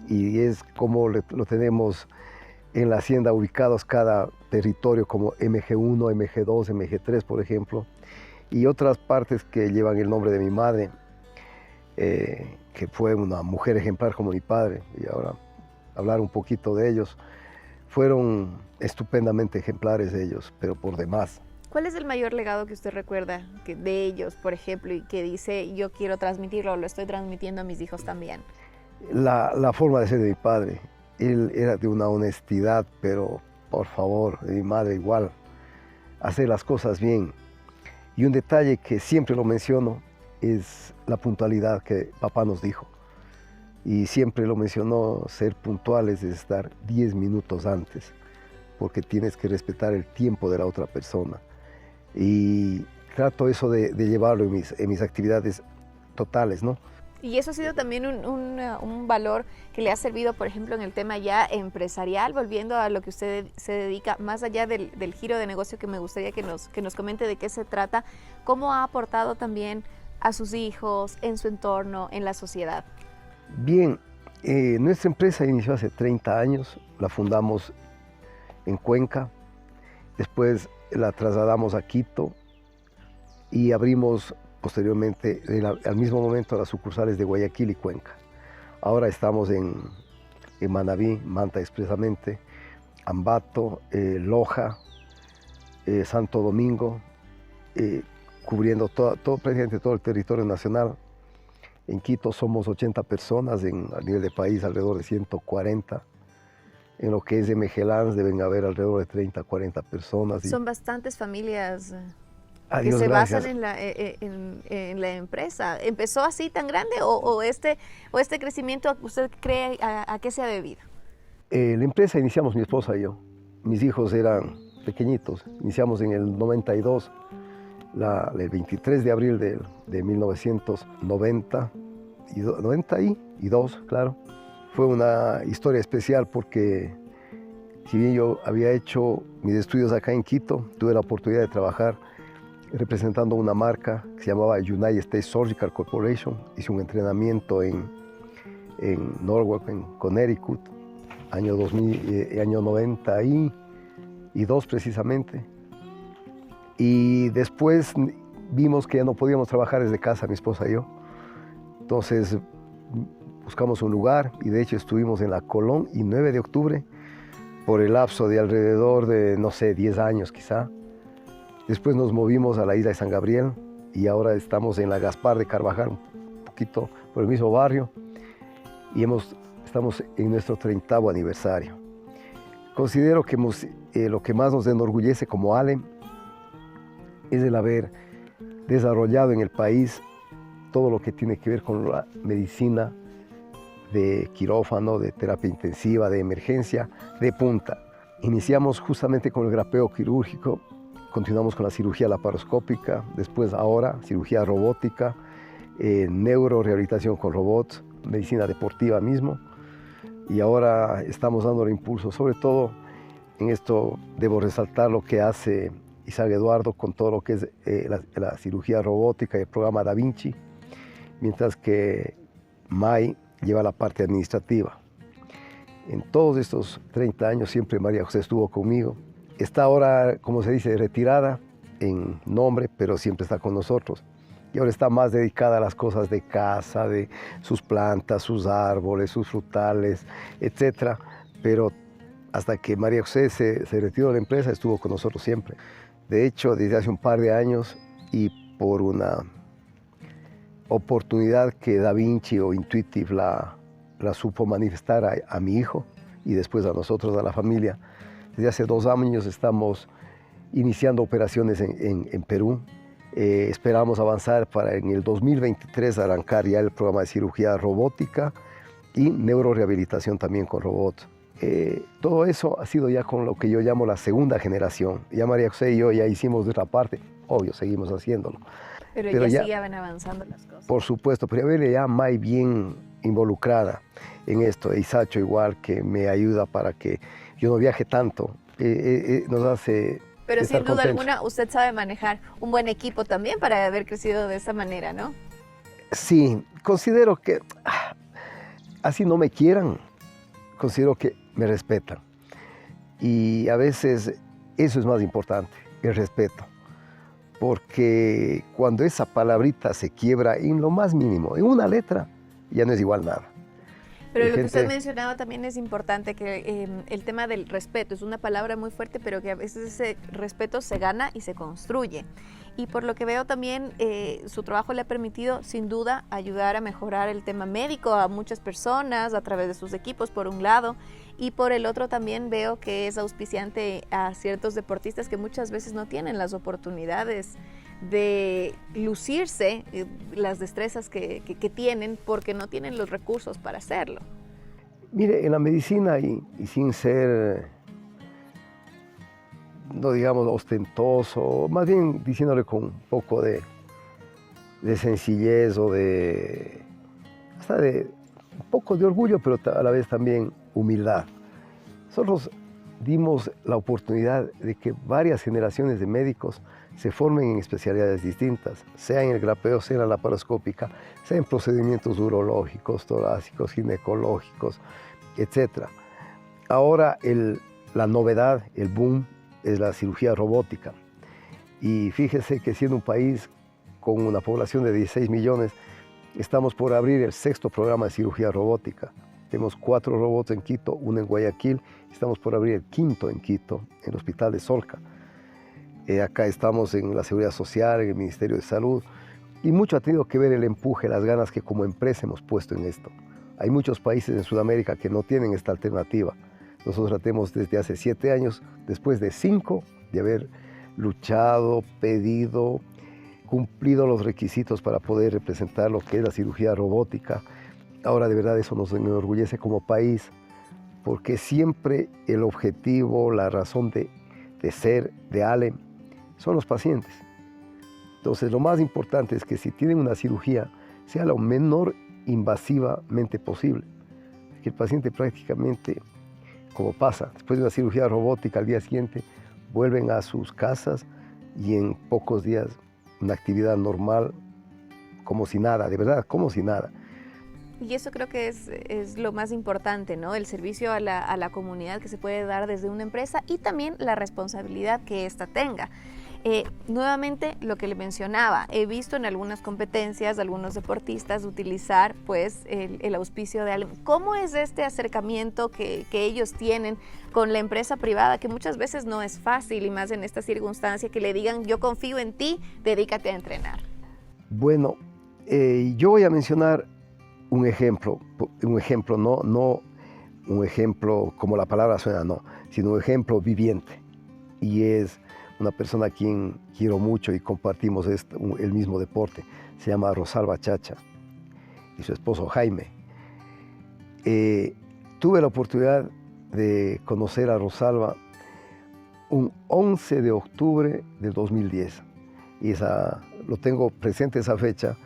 [SPEAKER 3] Y es como lo tenemos en la hacienda ubicados cada territorio como MG1, MG2, MG3, por ejemplo, y otras partes que llevan el nombre de mi madre, que fue una mujer ejemplar como mi padre, y ahora hablar un poquito de ellos. Fueron estupendamente ejemplares ellos, pero por demás.
[SPEAKER 2] ¿Cuál es el mayor legado que usted recuerda de ellos, por ejemplo, y que dice, yo quiero transmitirlo, lo estoy transmitiendo a mis hijos también?
[SPEAKER 3] La forma de ser de mi padre. Él era de una honestidad, pero por favor, de mi madre igual, hacer las cosas bien. Y un detalle que siempre lo menciono es la puntualidad que papá nos dijo. Y siempre lo mencionó, ser puntuales es estar 10 minutos antes, porque tienes que respetar el tiempo de la otra persona. Y trato eso de llevarlo en mis actividades totales, ¿no?
[SPEAKER 2] Y eso ha sido también un valor que le ha servido, por ejemplo, en el tema ya empresarial, volviendo a lo que usted se dedica, más allá del giro de negocio, que me gustaría que nos comente de qué se trata, cómo ha aportado también a sus hijos, en su entorno, en la sociedad.
[SPEAKER 3] Bien, nuestra empresa inició hace 30 años, la fundamos en Cuenca, después la trasladamos a Quito y abrimos posteriormente, al mismo momento, las sucursales de Guayaquil y Cuenca. Ahora estamos en Manabí, Manta expresamente, Ambato, Loja, Santo Domingo, cubriendo prácticamente todo el territorio nacional. En Quito somos 80 personas, a nivel de país alrededor de 140. En lo que es MG Lands deben haber alrededor de 30, 40 personas.
[SPEAKER 2] Son bastantes familias que
[SPEAKER 3] Dios,
[SPEAKER 2] se
[SPEAKER 3] gracias.
[SPEAKER 2] basan en la empresa. ¿Empezó así tan grande o este crecimiento usted cree a qué se ha debido?
[SPEAKER 3] La empresa iniciamos mi esposa y yo. Mis hijos eran pequeñitos. Iniciamos en el 92, el 23 de abril de 1992, claro. Fue una historia especial porque si bien yo había hecho mis estudios acá en Quito, tuve la oportunidad de trabajar representando una marca que se llamaba United States Surgical Corporation. Hice un entrenamiento en Norwalk, en Connecticut, año 92 precisamente. Y después vimos que ya no podíamos trabajar desde casa, mi esposa y yo. Entonces buscamos un lugar y de hecho estuvimos en la Colón y 9 de octubre por el lapso de alrededor de, no sé, 10 años quizá. Después nos movimos a la isla de San Gabriel y ahora estamos en la Gaspar de Carvajal, un poquito por el mismo barrio. Y hemos Estamos en nuestro 30º aniversario. Considero que lo que más nos enorgullece como ALEM es el haber desarrollado en el país todo lo que tiene que ver con la medicina de quirófano, de terapia intensiva, de emergencia, de punta. Iniciamos justamente con el grapeo quirúrgico, continuamos con la cirugía laparoscópica, después ahora cirugía robótica, neurorehabilitación con robots, medicina deportiva mismo, y ahora estamos dando el impulso. Sobre todo en esto debo resaltar lo que hace Isaac Eduardo con todo lo que es la cirugía robótica y el programa Da Vinci, mientras que May lleva la parte administrativa. En todos estos 30 años siempre María José estuvo conmigo. Está ahora, como se dice, retirada en nombre, pero siempre está con nosotros. Y ahora está más dedicada a las cosas de casa, de sus plantas, sus árboles, sus frutales, etc. Pero hasta que María José se retiró de la empresa, estuvo con nosotros siempre. De hecho, desde hace un par de años y por una oportunidad que Da Vinci o Intuitive la supo manifestar a mi hijo y después a nosotros, a la familia, desde hace 2 años estamos iniciando operaciones en Perú. Esperamos avanzar para en el 2023 arrancar ya el programa de cirugía robótica y neurorehabilitación también con robots. Todo eso ha sido ya con lo que yo llamo la segunda generación. Ya María José y yo ya hicimos nuestra parte, obvio, seguimos haciéndolo.
[SPEAKER 2] Pero ya siguen avanzando las cosas.
[SPEAKER 3] Por supuesto, pero ya verle ya May bien involucrada en esto, e Isacho igual, que me ayuda para que yo no viaje tanto, nos hace...
[SPEAKER 2] Pero sin duda alguna usted sabe manejar un buen equipo también para haber crecido de esa manera, ¿no?
[SPEAKER 3] Sí, considero que así no me quieran, considero que me respetan. Y a veces eso es más importante, el respeto. Porque cuando esa palabrita se quiebra en lo más mínimo, en una letra, ya no es igual nada.
[SPEAKER 2] Pero lo que usted mencionaba también es importante, que el tema del respeto es una palabra muy fuerte, pero que a veces ese respeto se gana y se construye. Y por lo que veo también, su trabajo le ha permitido, sin duda, ayudar a mejorar el tema médico a muchas personas a través de sus equipos, por un lado. Y por el otro también veo que es auspiciante a ciertos deportistas que muchas veces no tienen las oportunidades de lucirse, las destrezas que tienen, porque no tienen los recursos para hacerlo.
[SPEAKER 3] Mire, en la medicina y sin ser, no digamos ostentoso, más bien diciéndole con un poco de sencillez o hasta de un poco de orgullo, pero a la vez también humildad. Nosotros dimos la oportunidad de que varias generaciones de médicos se formen en especialidades distintas, sea en el grapeo, sea en la laparoscópica, sea en procedimientos urológicos, torácicos, ginecológicos, etc. Ahora la novedad, el boom, es la cirugía robótica. Y fíjese que siendo un país con una población de 16 millones, estamos por abrir el 6º programa de cirugía robótica. Tenemos 4 robots en Quito, 1 en Guayaquil, estamos por abrir el 5º en Quito, en el Hospital de Solca. Acá estamos en la Seguridad Social, en el Ministerio de Salud, y mucho ha tenido que ver el empuje, las ganas que como empresa hemos puesto en esto. Hay muchos países en Sudamérica que no tienen esta alternativa. Nosotros la tenemos desde hace 7 años, después de 5 de haber luchado, pedido, cumplido los requisitos para poder representar lo que es la cirugía robótica. Ahora de verdad eso nos enorgullece como país, porque siempre el objetivo, la razón de ser de ALEM son los pacientes. Entonces lo más importante es que si tienen una cirugía sea lo menor invasivamente posible, que el paciente prácticamente, como pasa, después de una cirugía robótica al día siguiente vuelven a sus casas y en pocos días una actividad normal, como si nada, de verdad, como si nada.
[SPEAKER 2] Y eso creo que es lo más importante, ¿no? El servicio a la comunidad que se puede dar desde una empresa y también la responsabilidad que ésta tenga. Nuevamente, lo que le mencionaba, he visto en algunas competencias de algunos deportistas utilizar pues el auspicio de ALEM. ¿Cómo es este acercamiento que ellos tienen con la empresa privada, que muchas veces no es fácil, y más en esta circunstancia, que le digan yo confío en ti, dedícate a entrenar?
[SPEAKER 3] Bueno, yo voy a mencionar un ejemplo, no un ejemplo como la palabra suena, no, sino un ejemplo viviente. Y es una persona a quien quiero mucho y compartimos el mismo deporte. Se llama Rosalba Chacha y su esposo Jaime. Tuve la oportunidad de conocer a Rosalba un 11 de octubre del 2010. Y lo tengo presente esa fecha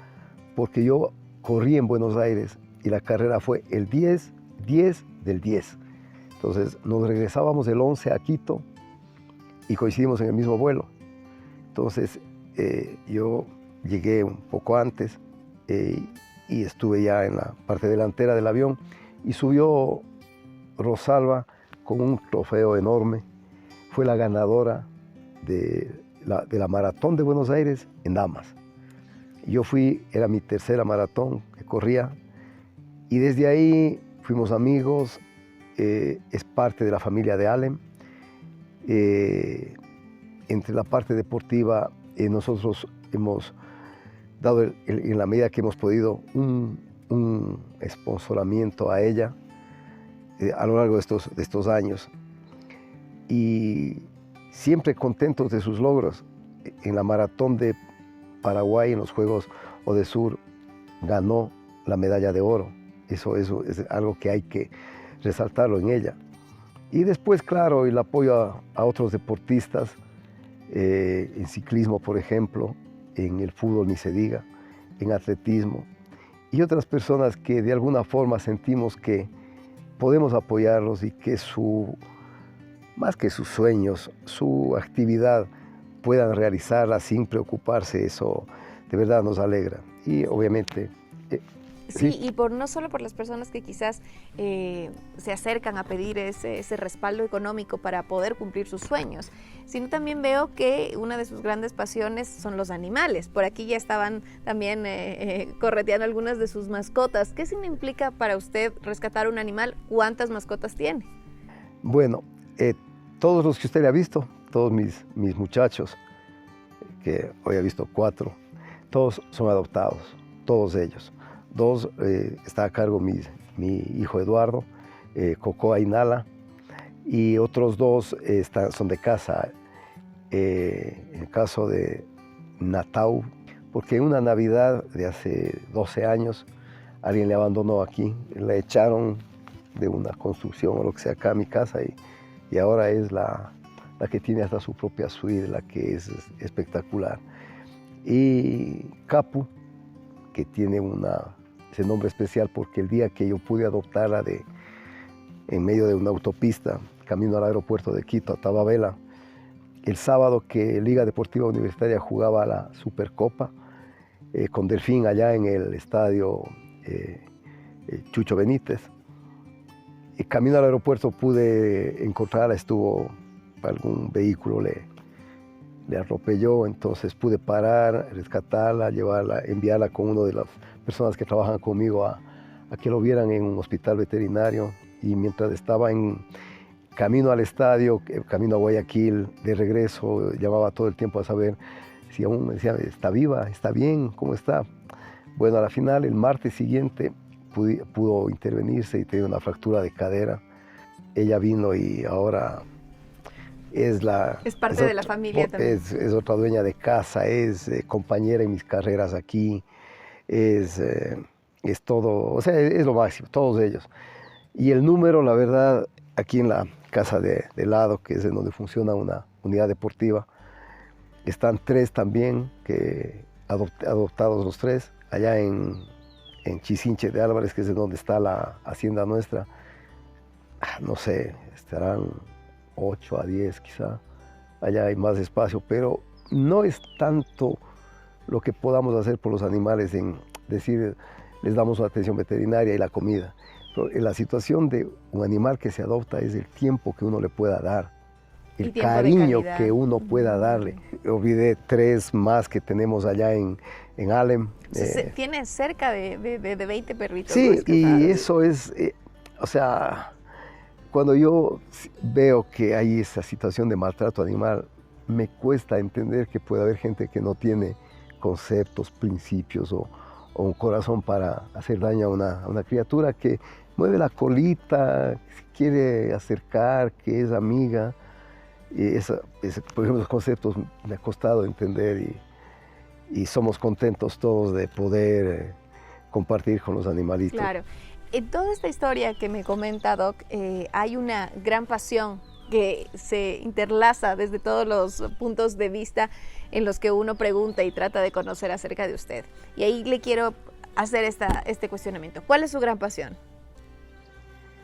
[SPEAKER 3] porque yo corrí en Buenos Aires y la carrera fue el 10 del 10. Entonces nos regresábamos el 11 a Quito y coincidimos en el mismo vuelo. Entonces yo llegué un poco antes y estuve ya en la parte delantera del avión y subió Rosalba con un trofeo enorme. Fue la ganadora de la maratón de Buenos Aires en damas. Yo era mi tercera maratón que corría y desde ahí fuimos amigos, es parte de la familia de Alem. Entre la parte deportiva, nosotros hemos dado en la medida que hemos podido un sponsoramiento a ella a lo largo de estos años. Y siempre contentos de sus logros. En la maratón de Paraguay, en los Juegos Odesur, ganó la medalla de oro. Eso es algo que hay que resaltarlo en ella. Y después, claro, el apoyo a otros deportistas, en ciclismo, por ejemplo, en el fútbol ni se diga, en atletismo, y otras personas que de alguna forma sentimos que podemos apoyarlos y que más que sus sueños, su actividad puedan realizarla sin preocuparse, eso de verdad nos alegra. Y obviamente...
[SPEAKER 2] Sí, y no solo por las personas que quizás se acercan a pedir ese respaldo económico para poder cumplir sus sueños, sino también veo que una de sus grandes pasiones son los animales. Por aquí ya estaban también correteando algunas de sus mascotas. ¿Qué significa para usted rescatar un animal? ¿Cuántas mascotas tiene?
[SPEAKER 3] Bueno, todos los que usted ha visto, todos mis muchachos, que hoy he visto 4, todos son adoptados, todos ellos. 2 está a cargo mi hijo Eduardo, Coco Ainala, y otros 2 son de casa. En el caso de Natau, porque en una Navidad de hace 12 años alguien le abandonó aquí, la echaron de una construcción o lo que sea acá a mi casa y ahora es la que tiene hasta su propia suite, la que es espectacular. Y Capu, que tiene ese nombre especial porque el día que yo pude adoptarla en medio de una autopista, camino al aeropuerto de Quito, a Tababela, el sábado que Liga Deportiva Universitaria jugaba la Supercopa con Delfín allá en el estadio Chucho Benítez, y camino al aeropuerto pude encontrarla, algún vehículo le atropelló, entonces pude parar, rescatarla, enviarla con una de las personas que trabajan conmigo a que lo vieran en un hospital veterinario. Y mientras estaba en camino al estadio, camino a Guayaquil, de regreso, llamaba todo el tiempo a saber si aún me decía, ¿está viva? ¿Está bien? ¿Cómo está? Bueno, a la final, el martes siguiente, pudo intervenirse y tenía una fractura de cadera. Ella vino y ahora... Es
[SPEAKER 2] parte de la familia también.
[SPEAKER 3] Es otra dueña de casa, es compañera en mis carreras aquí, es todo, o sea, es lo máximo, todos ellos. Y el número, la verdad, aquí en la casa de lado, que es en donde funciona una unidad deportiva, están 3 también, adoptados los 3, allá en Chisinche de Álvarez, que es de donde está la hacienda nuestra. No sé, estarán 8 a 10 quizá, allá hay más espacio, pero no es tanto lo que podamos hacer por los animales en decir, les damos una atención veterinaria y la comida. Pero en la situación de un animal que se adopta es el tiempo que uno le pueda dar, el cariño que uno pueda darle. Olvidé 3 más que tenemos allá en Alem.
[SPEAKER 2] Tiene cerca de 20 perritos.
[SPEAKER 3] Sí, y eso es, o sea... Cuando yo veo que hay esa situación de maltrato animal, me cuesta entender que puede haber gente que no tiene conceptos, principios o o un corazón para hacer daño a una criatura que mueve la colita, se quiere acercar, que es amiga. Y por ejemplo, los conceptos me ha costado entender y somos contentos todos de poder compartir con los animalitos.
[SPEAKER 2] Claro. En toda esta historia que me comenta, Doc, hay una gran pasión que se interlaza desde todos los puntos de vista en los que uno pregunta y trata de conocer acerca de usted. Y ahí le quiero hacer este cuestionamiento. ¿Cuál es su gran pasión?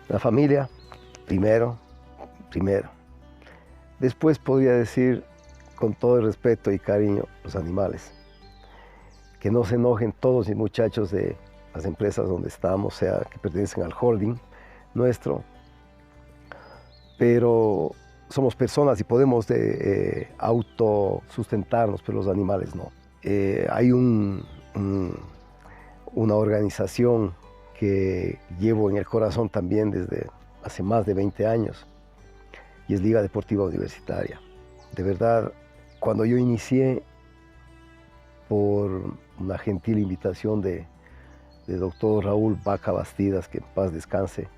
[SPEAKER 3] La familia, primero. Después podría decir, con todo el respeto y cariño, los animales. Que no se enojen todos mis muchachos de las empresas donde estamos, sea que pertenecen al holding nuestro, pero somos personas y podemos autosustentarnos, pero los animales no. Hay una organización que llevo en el corazón también desde hace más de 20 años, y es Liga Deportiva Universitaria. De verdad, cuando yo inicié, por una gentil invitación de doctor Raúl Vaca Bastidas, que en paz descanse,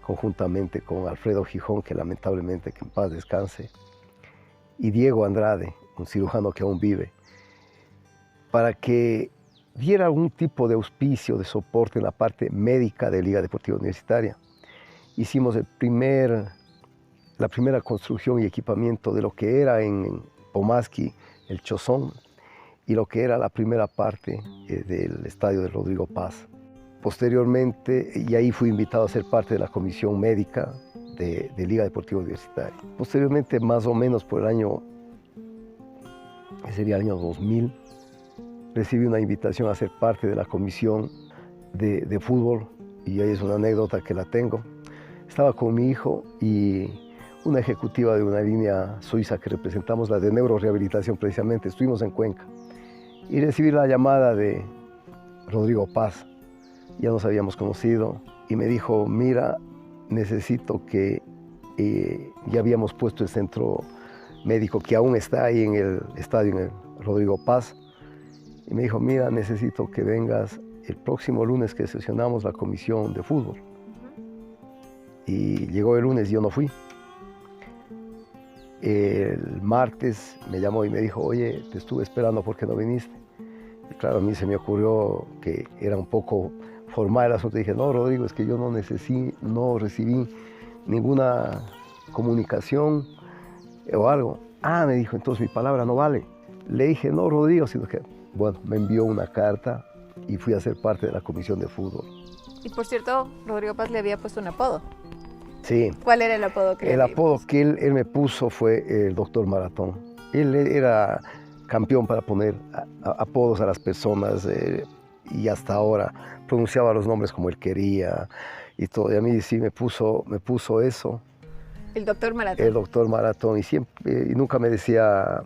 [SPEAKER 3] conjuntamente con Alfredo Gijón, que lamentablemente que en paz descanse, y Diego Andrade, un cirujano que aún vive, para que diera algún tipo de auspicio, de soporte en la parte médica de Liga Deportiva Universitaria. Hicimos la primera construcción y equipamiento de lo que era en Pomasqui el Chozón, y lo que era la primera parte del estadio de Rodrigo Paz. Posteriormente, y ahí fui invitado a ser parte de la comisión médica de Liga Deportiva Universitaria. Posteriormente, más o menos por el año, que sería el año 2000, recibí una invitación a ser parte de la comisión de fútbol, y ahí es una anécdota que la tengo. Estaba con mi hijo y una ejecutiva de una línea suiza que representamos, la de neurorehabilitación precisamente, estuvimos en Cuenca. Y recibí la llamada de Rodrigo Paz, ya nos habíamos conocido, y me dijo, mira, necesito que, ya habíamos puesto el centro médico que aún está ahí en el estadio, en el Rodrigo Paz, y me dijo, mira, necesito que vengas el próximo lunes que sesionamos la comisión de fútbol. Y llegó el lunes y yo no fui. El martes me llamó y me dijo, oye, te estuve esperando, ¿por qué no viniste? Y claro, a mí se me ocurrió que era un poco formal el asunto. Dije, no, Rodrigo, es que yo no recibí ninguna comunicación o algo. Ah, me dijo, entonces mi palabra no vale. Le dije, no, Rodrigo, sino que, bueno, me envió una carta y fui a ser parte de la comisión de fútbol.
[SPEAKER 2] Y por cierto, Rodrigo Paz le había puesto un apodo.
[SPEAKER 3] Sí.
[SPEAKER 2] ¿Cuál era el apodo que
[SPEAKER 3] El apodo que él me puso fue el Doctor Maratón. Él era campeón para poner apodos a las personas, y hasta ahora pronunciaba los nombres como él quería y todo. Y a mí sí me puso eso.
[SPEAKER 2] El Doctor Maratón.
[SPEAKER 3] El Doctor Maratón. Y nunca me decía,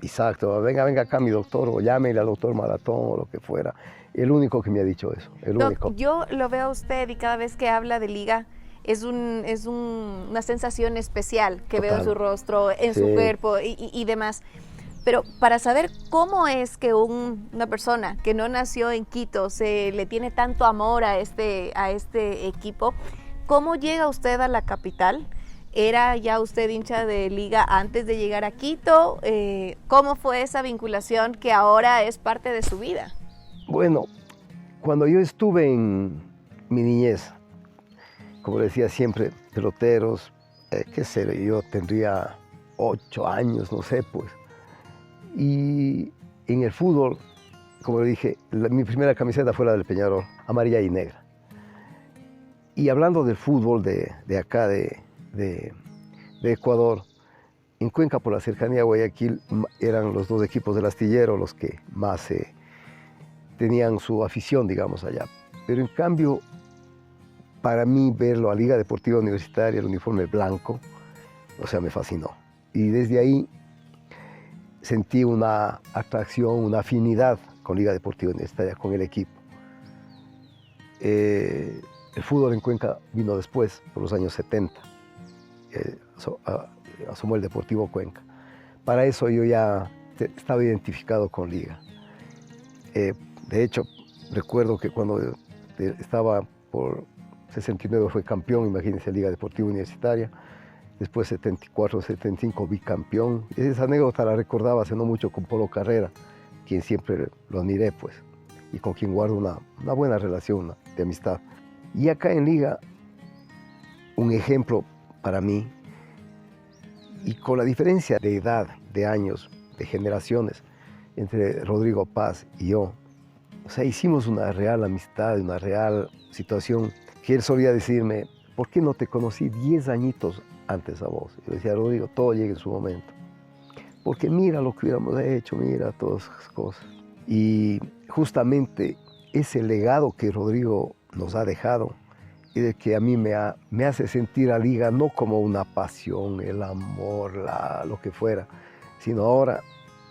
[SPEAKER 3] Isaac, venga acá mi doctor, o llámele al Doctor Maratón o lo que fuera. El único que me ha dicho eso, el único.
[SPEAKER 2] Yo lo veo a usted y cada vez que habla de Liga es una sensación especial que
[SPEAKER 3] Total.
[SPEAKER 2] veo en su rostro, en
[SPEAKER 3] Sí.
[SPEAKER 2] su cuerpo y demás. Pero para saber cómo es que una persona que no nació en Quito se le tiene tanto amor a este equipo, ¿cómo llega usted a la capital? ¿Era ya usted hincha de Liga antes de llegar a Quito? ¿Cómo fue esa vinculación que ahora es parte de su vida?
[SPEAKER 3] Bueno, cuando yo estuve en mi niñez, como decía siempre, peloteros, qué sé, yo tendría 8 años, no sé, pues. Y en el fútbol, como le dije, mi primera camiseta fue la del Peñarol, amarilla y negra. Y hablando del fútbol de acá, de Ecuador, en Cuenca, por la cercanía a Guayaquil, eran los dos equipos del Astillero los que más tenían su afición, digamos, allá. Pero en cambio, para mí verlo a Liga Deportiva Universitaria, el uniforme blanco, o sea, me fascinó. Y desde ahí sentí una atracción, una afinidad con Liga Deportiva Universitaria, con el equipo. El fútbol en Cuenca vino después, por los años 70. Asomó el Deportivo Cuenca. Para eso yo ya estaba identificado con Liga. De hecho, Recuerdo que cuando estaba por 69 fue campeón, imagínense, Liga Deportiva Universitaria. Después 74, 75 bicampeón. Esa anécdota la recordaba hace no mucho con Polo Carrera, quien siempre lo admiré, pues, y con quien guardo una buena relación de amistad. Y acá en Liga, un ejemplo para mí, y con la diferencia de edad, de años, de generaciones, entre Rodrigo Paz y yo, o sea, hicimos una real amistad, una real situación, que él solía decirme, ¿por qué no te conocí 10 añitos antes a vos? Yo decía, Rodrigo, todo llega en su momento. Porque mira lo que hubiéramos hecho, mira todas esas cosas. Y justamente ese legado que Rodrigo nos ha dejado y de que a mí me hace sentir a Liga no como una pasión, el amor, lo que fuera, sino ahora,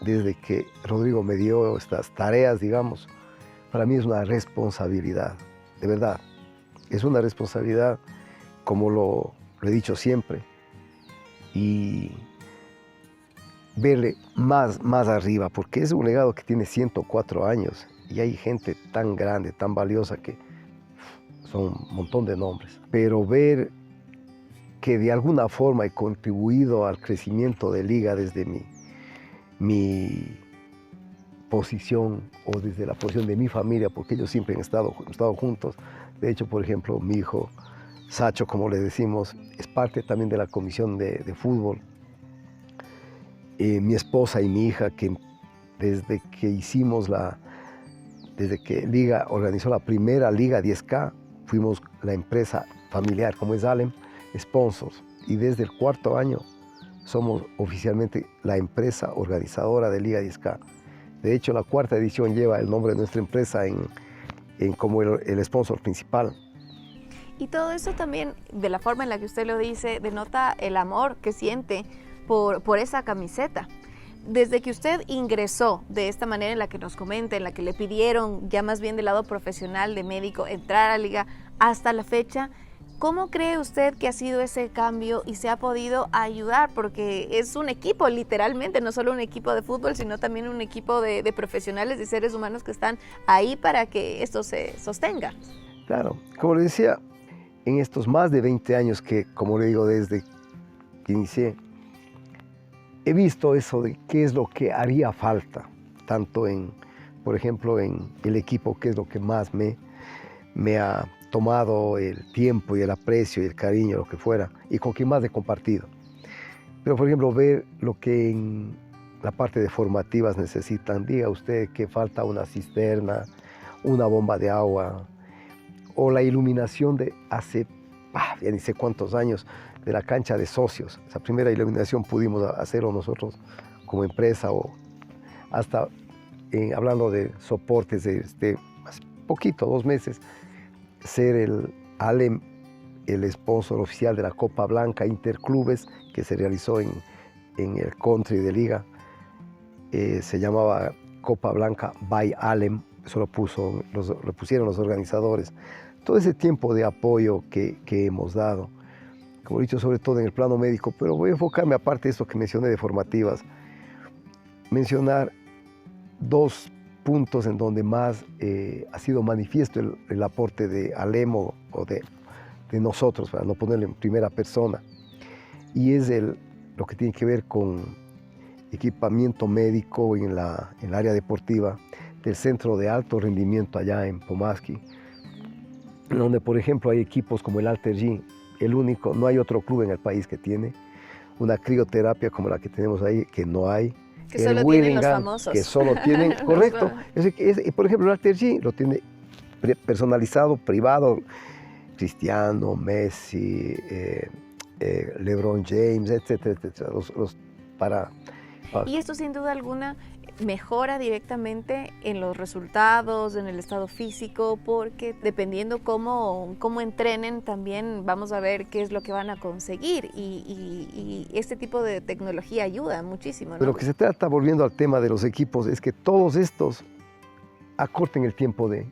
[SPEAKER 3] desde que Rodrigo me dio estas tareas, digamos, para mí es una responsabilidad, de verdad. Es una responsabilidad, como lo he dicho siempre, y verle más arriba, porque es un legado que tiene 104 años y hay gente tan grande, tan valiosa que son un montón de nombres. Pero ver que de alguna forma he contribuido al crecimiento de Liga desde mi posición o desde la posición de mi familia, porque ellos siempre han estado juntos. De hecho, por ejemplo, mi hijo Sacho, como le decimos, es parte también de la comisión de fútbol. Mi esposa y mi hija, que desde que Liga organizó la primera Liga 10K, fuimos la empresa familiar, como es Alem, sponsors. Y desde el 4º año somos oficialmente la empresa organizadora de Liga 10K. De hecho, la 4ª edición lleva el nombre de nuestra empresa como el sponsor principal.
[SPEAKER 2] Y todo eso también, de la forma en la que usted lo dice, denota el amor que siente por esa camiseta. Desde que usted ingresó de esta manera en la que nos comenta, en la que le pidieron ya más bien del lado profesional de médico entrar a Liga hasta la fecha, ¿cómo cree usted que ha sido ese cambio y se ha podido ayudar? Porque es un equipo literalmente, no solo un equipo de fútbol, sino también un equipo de profesionales, de seres humanos que están ahí para que esto se sostenga.
[SPEAKER 3] Claro, como le decía, en estos más de 20 años que, como le digo, desde que inicié, he visto eso de qué es lo que haría falta, tanto por ejemplo, en el equipo, que es lo que más me ha tomado el tiempo y el aprecio y el cariño, lo que fuera, y con quien más he compartido. Pero, por ejemplo, ver lo que en la parte de formativas necesitan, diga usted que falta una cisterna, una bomba de agua, o la iluminación de hace, ya ni sé cuántos años, de la cancha de socios. Esa primera iluminación pudimos hacerlo nosotros como empresa, o hasta hablando de soportes de hace poquito, 2 meses, ser el Alem, el sponsor oficial de la Copa Blanca Interclubes, que se realizó en el country de Liga. Se llamaba Copa Blanca by Alem, eso lo pusieron los organizadores. Todo ese tiempo de apoyo que hemos dado, como he dicho, sobre todo en el plano médico, pero voy a enfocarme, aparte de esto que mencioné de formativas, mencionar 2 puntos en donde más ha sido manifiesto el aporte de Alem o de nosotros, para no ponerlo en primera persona, y es lo que tiene que ver con equipamiento médico en el área deportiva del Centro de Alto Rendimiento allá en Pomaski, donde, por ejemplo, hay equipos como el Alter G, el único, no hay otro club en el país que tiene una crioterapia como la que tenemos ahí, que no hay.
[SPEAKER 2] Que solo tienen los famosos.
[SPEAKER 3] Que solo tienen, correcto. Por ejemplo, el Alter G lo tiene personalizado, privado, Cristiano, Messi, LeBron James, etcétera, etcétera,
[SPEAKER 2] Y esto sin duda alguna mejora directamente en los resultados, en el estado físico, porque dependiendo cómo entrenen, también vamos a ver qué es lo que van a conseguir, y este tipo de tecnología ayuda muchísimo, ¿no?
[SPEAKER 3] Pero lo que se trata, volviendo al tema de los equipos, es que todos estos acorten el tiempo de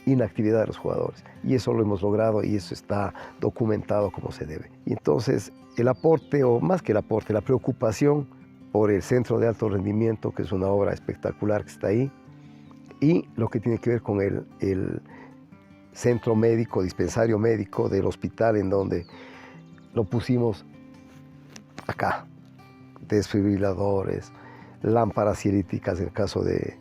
[SPEAKER 3] inactividad de los jugadores, y eso lo hemos logrado y eso está documentado como se debe. Y entonces el aporte, o más que el aporte, la preocupación por el Centro de Alto Rendimiento, que es una obra espectacular que está ahí, y lo que tiene que ver con el centro médico, dispensario médico del hospital, en donde lo pusimos acá, desfibriladores, lámparas cielíticas en caso de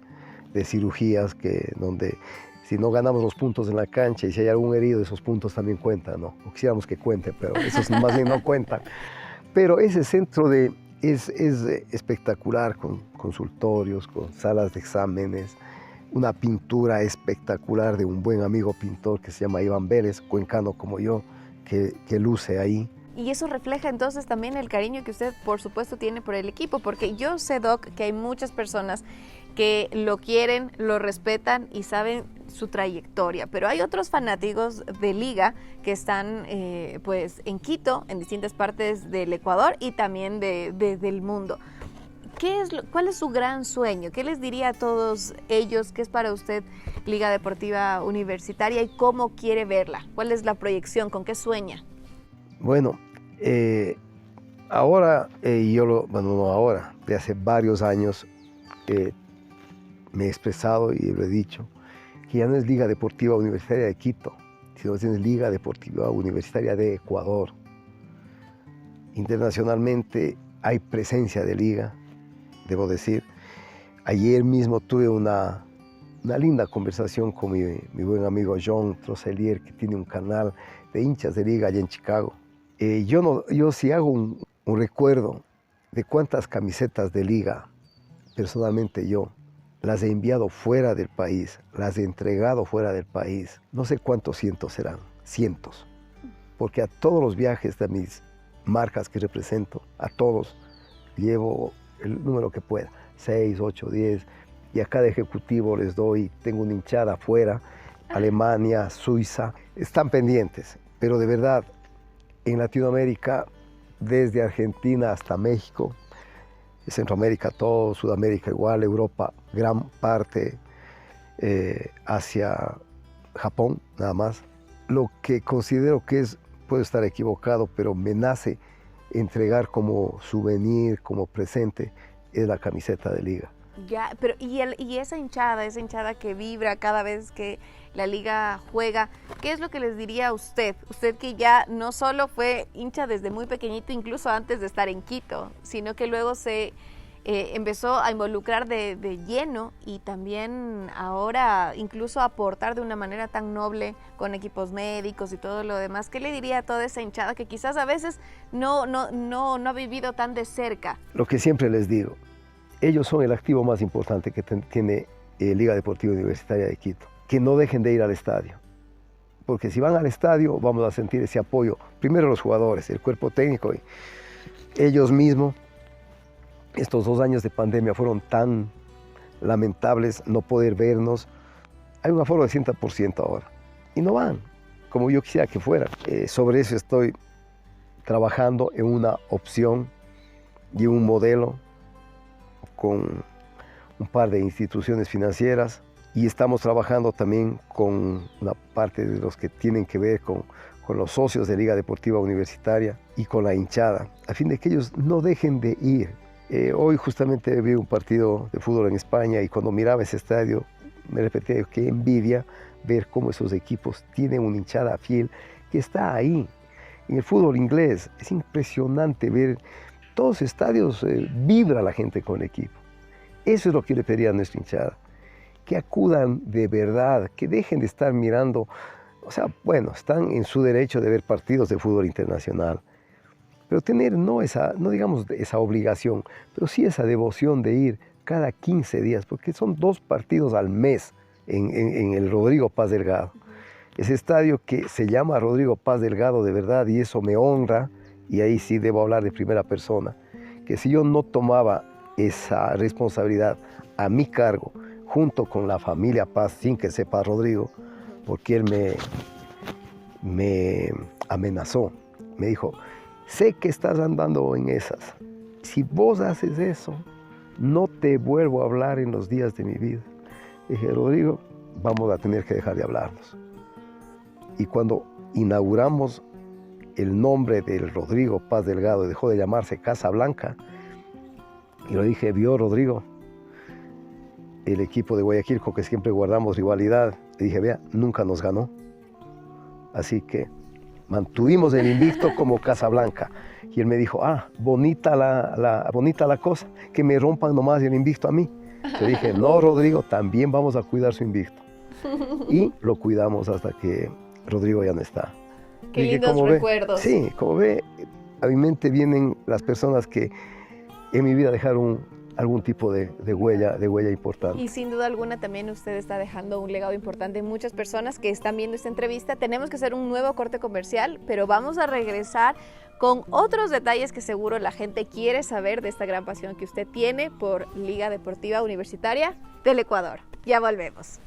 [SPEAKER 3] cirugías, donde si no ganamos los puntos en la cancha y si hay algún herido, esos puntos también cuentan, ¿no? O quisiéramos que cuenten, pero esos más bien no cuentan. Pero ese centro es espectacular, con consultorios, con salas de exámenes, una pintura espectacular de un buen amigo pintor que se llama Iván Vélez, cuencano como yo, que luce ahí.
[SPEAKER 2] Y eso refleja entonces también el cariño que usted, por supuesto, tiene por el equipo, porque yo sé, Doc, que hay muchas personas que lo quieren, lo respetan y saben su trayectoria, pero hay otros fanáticos de Liga que están pues en Quito, en distintas partes del Ecuador y también del mundo. ¿Cuál es su gran sueño? ¿Qué les diría a todos ellos? ¿Qué es para usted Liga Deportiva Universitaria y cómo quiere verla? ¿Cuál es la proyección? ¿Con qué sueña?
[SPEAKER 3] Bueno, ahora, no ahora, de hace varios años me he expresado y lo he dicho, que ya no es Liga Deportiva Universitaria de Quito, sino es Liga Deportiva Universitaria de Ecuador. Internacionalmente hay presencia de Liga, debo decir. Ayer mismo tuve una linda conversación con mi buen amigo John Trosselier, que tiene un canal de hinchas de Liga allá en Chicago. Yo si hago un recuerdo de cuántas camisetas de Liga, personalmente yo, las he enviado fuera del país, las he entregado fuera del país, no sé cuántos cientos serán, cientos, porque a todos los viajes de mis marcas que represento, a todos llevo el número que pueda, 6, 8, 10, y a cada ejecutivo les doy, tengo una hinchada afuera, Alemania, Suiza, están pendientes, pero de verdad, en Latinoamérica, desde Argentina hasta México, Centroamérica todo, Sudamérica igual, Europa, gran parte, hacia Japón nada más. Lo que considero que puedo estar equivocado, pero me nace entregar como souvenir, como presente, es la camiseta de Liga.
[SPEAKER 2] Ya, pero y esa hinchada que vibra cada vez que la Liga juega, ¿qué es lo que les diría a usted? Usted que ya no solo fue hincha desde muy pequeñito, incluso antes de estar en Quito, sino que luego se empezó a involucrar de lleno y también ahora incluso a aportar de una manera tan noble con equipos médicos y todo lo demás. ¿Qué le diría a toda esa hinchada que quizás a veces no ha vivido tan de cerca?
[SPEAKER 3] Lo que siempre les digo, ellos son el activo más importante que tiene Liga Deportiva Universitaria de Quito. Que no dejen de ir al estadio, porque si van al estadio vamos a sentir ese apoyo. Primero los jugadores, el cuerpo técnico y ellos mismos. Estos 2 años de pandemia fueron tan lamentables, no poder vernos. Hay un aforo de 100% ahora y no van, como yo quisiera que fueran. Sobre eso estoy trabajando en una opción y un modelo con un par de instituciones financieras y estamos trabajando también con una parte de los que tienen que ver con los socios de Liga Deportiva Universitaria y con la hinchada, a fin de que ellos no dejen de ir. Hoy justamente vi un partido de fútbol en España y cuando miraba ese estadio me repetía qué envidia ver cómo esos equipos tienen una hinchada fiel que está ahí. En el fútbol inglés es impresionante ver todos los estadios, vibra la gente con el equipo. Eso es lo que le pediría a nuestra hinchada, que acudan de verdad, que dejen de estar mirando, o sea, bueno, están en su derecho de ver partidos de fútbol internacional, pero tener no digamos esa obligación, pero sí esa devoción de ir cada 15 días, porque son 2 partidos al mes en el Rodrigo Paz Delgado. Ese estadio que se llama Rodrigo Paz Delgado de verdad, y eso me honra, y ahí sí debo hablar de primera persona, que si yo no tomaba esa responsabilidad a mi cargo, junto con la familia Paz, sin que sepa Rodrigo, porque él me amenazó, me dijo, sé que estás andando en esas, si vos haces eso, no te vuelvo a hablar en los días de mi vida. Dije, Rodrigo, vamos a tener que dejar de hablarnos. Y cuando inauguramos el nombre del Rodrigo Paz Delgado, dejó de llamarse Casa Blanca, y lo dije, vio Rodrigo, el equipo de Guayaquil, con que siempre guardamos rivalidad, le dije, vea, nunca nos ganó. Así que mantuvimos el invicto como Casablanca. Y él me dijo, bonita la cosa, que me rompan nomás el invicto a mí. Le dije, no, Rodrigo, también vamos a cuidar su invicto. Y lo cuidamos hasta que Rodrigo ya no está.
[SPEAKER 2] Qué lindos recuerdos.
[SPEAKER 3] Sí, como ve, a mi mente vienen las personas que en mi vida dejaron algún tipo de huella importante.
[SPEAKER 2] Y sin duda alguna también usted está dejando un legado importante en muchas personas que están viendo esta entrevista. Tenemos que hacer un nuevo corte comercial, pero vamos a regresar con otros detalles que seguro la gente quiere saber de esta gran pasión que usted tiene por Liga Deportiva Universitaria del Ecuador. Ya volvemos.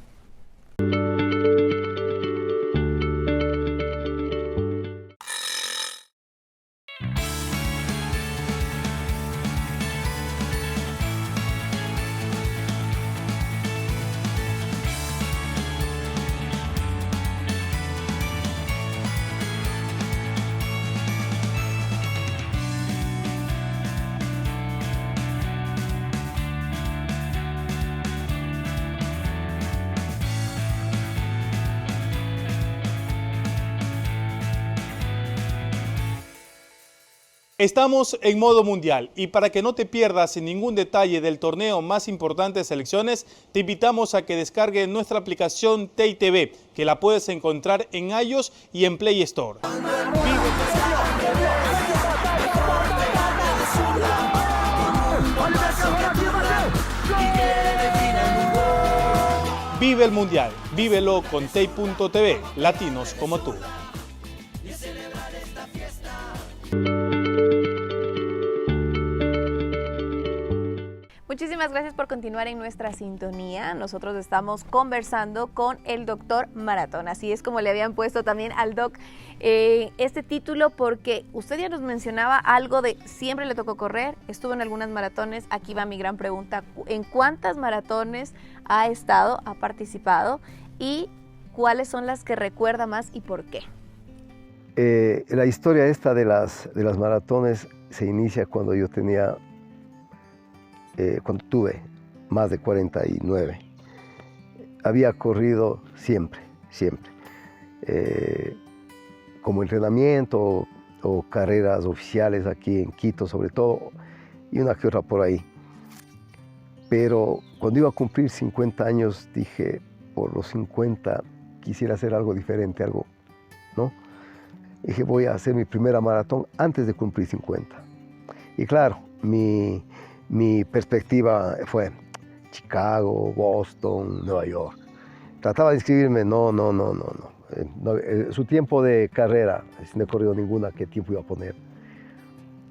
[SPEAKER 5] Estamos en modo mundial y para que no te pierdas ningún detalle del torneo más importante de selecciones, te invitamos a que descargues nuestra aplicación TITV, que la puedes encontrar en iOS y en Play Store. Vive el mundial, vívelo con TEI.tv, latinos como tú.
[SPEAKER 2] Muchísimas gracias por continuar en nuestra sintonía. Nosotros estamos conversando con el doctor Maratón. Así es como le habían puesto también al doc este título, porque usted ya nos mencionaba algo de siempre le tocó correr, estuvo en algunas maratones. Aquí va mi gran pregunta: ¿en cuántas maratones ha estado, ha participado y cuáles son las que recuerda más y por qué?
[SPEAKER 3] La historia esta de las maratones se inicia cuando yo tenía cuando tuve más de 49. Había corrido siempre, como entrenamiento o carreras oficiales aquí en Quito sobre todo, y una que otra por ahí. Pero cuando iba a cumplir 50 años dije, por los 50 quisiera hacer algo diferente, algo, ¿no? Dije, voy a hacer mi primera maratón antes de cumplir 50. Y claro, mi perspectiva fue Chicago, Boston, Nueva York. Trataba de inscribirme, no. Su tiempo de carrera, no he corrido ninguna, ¿qué tiempo iba a poner?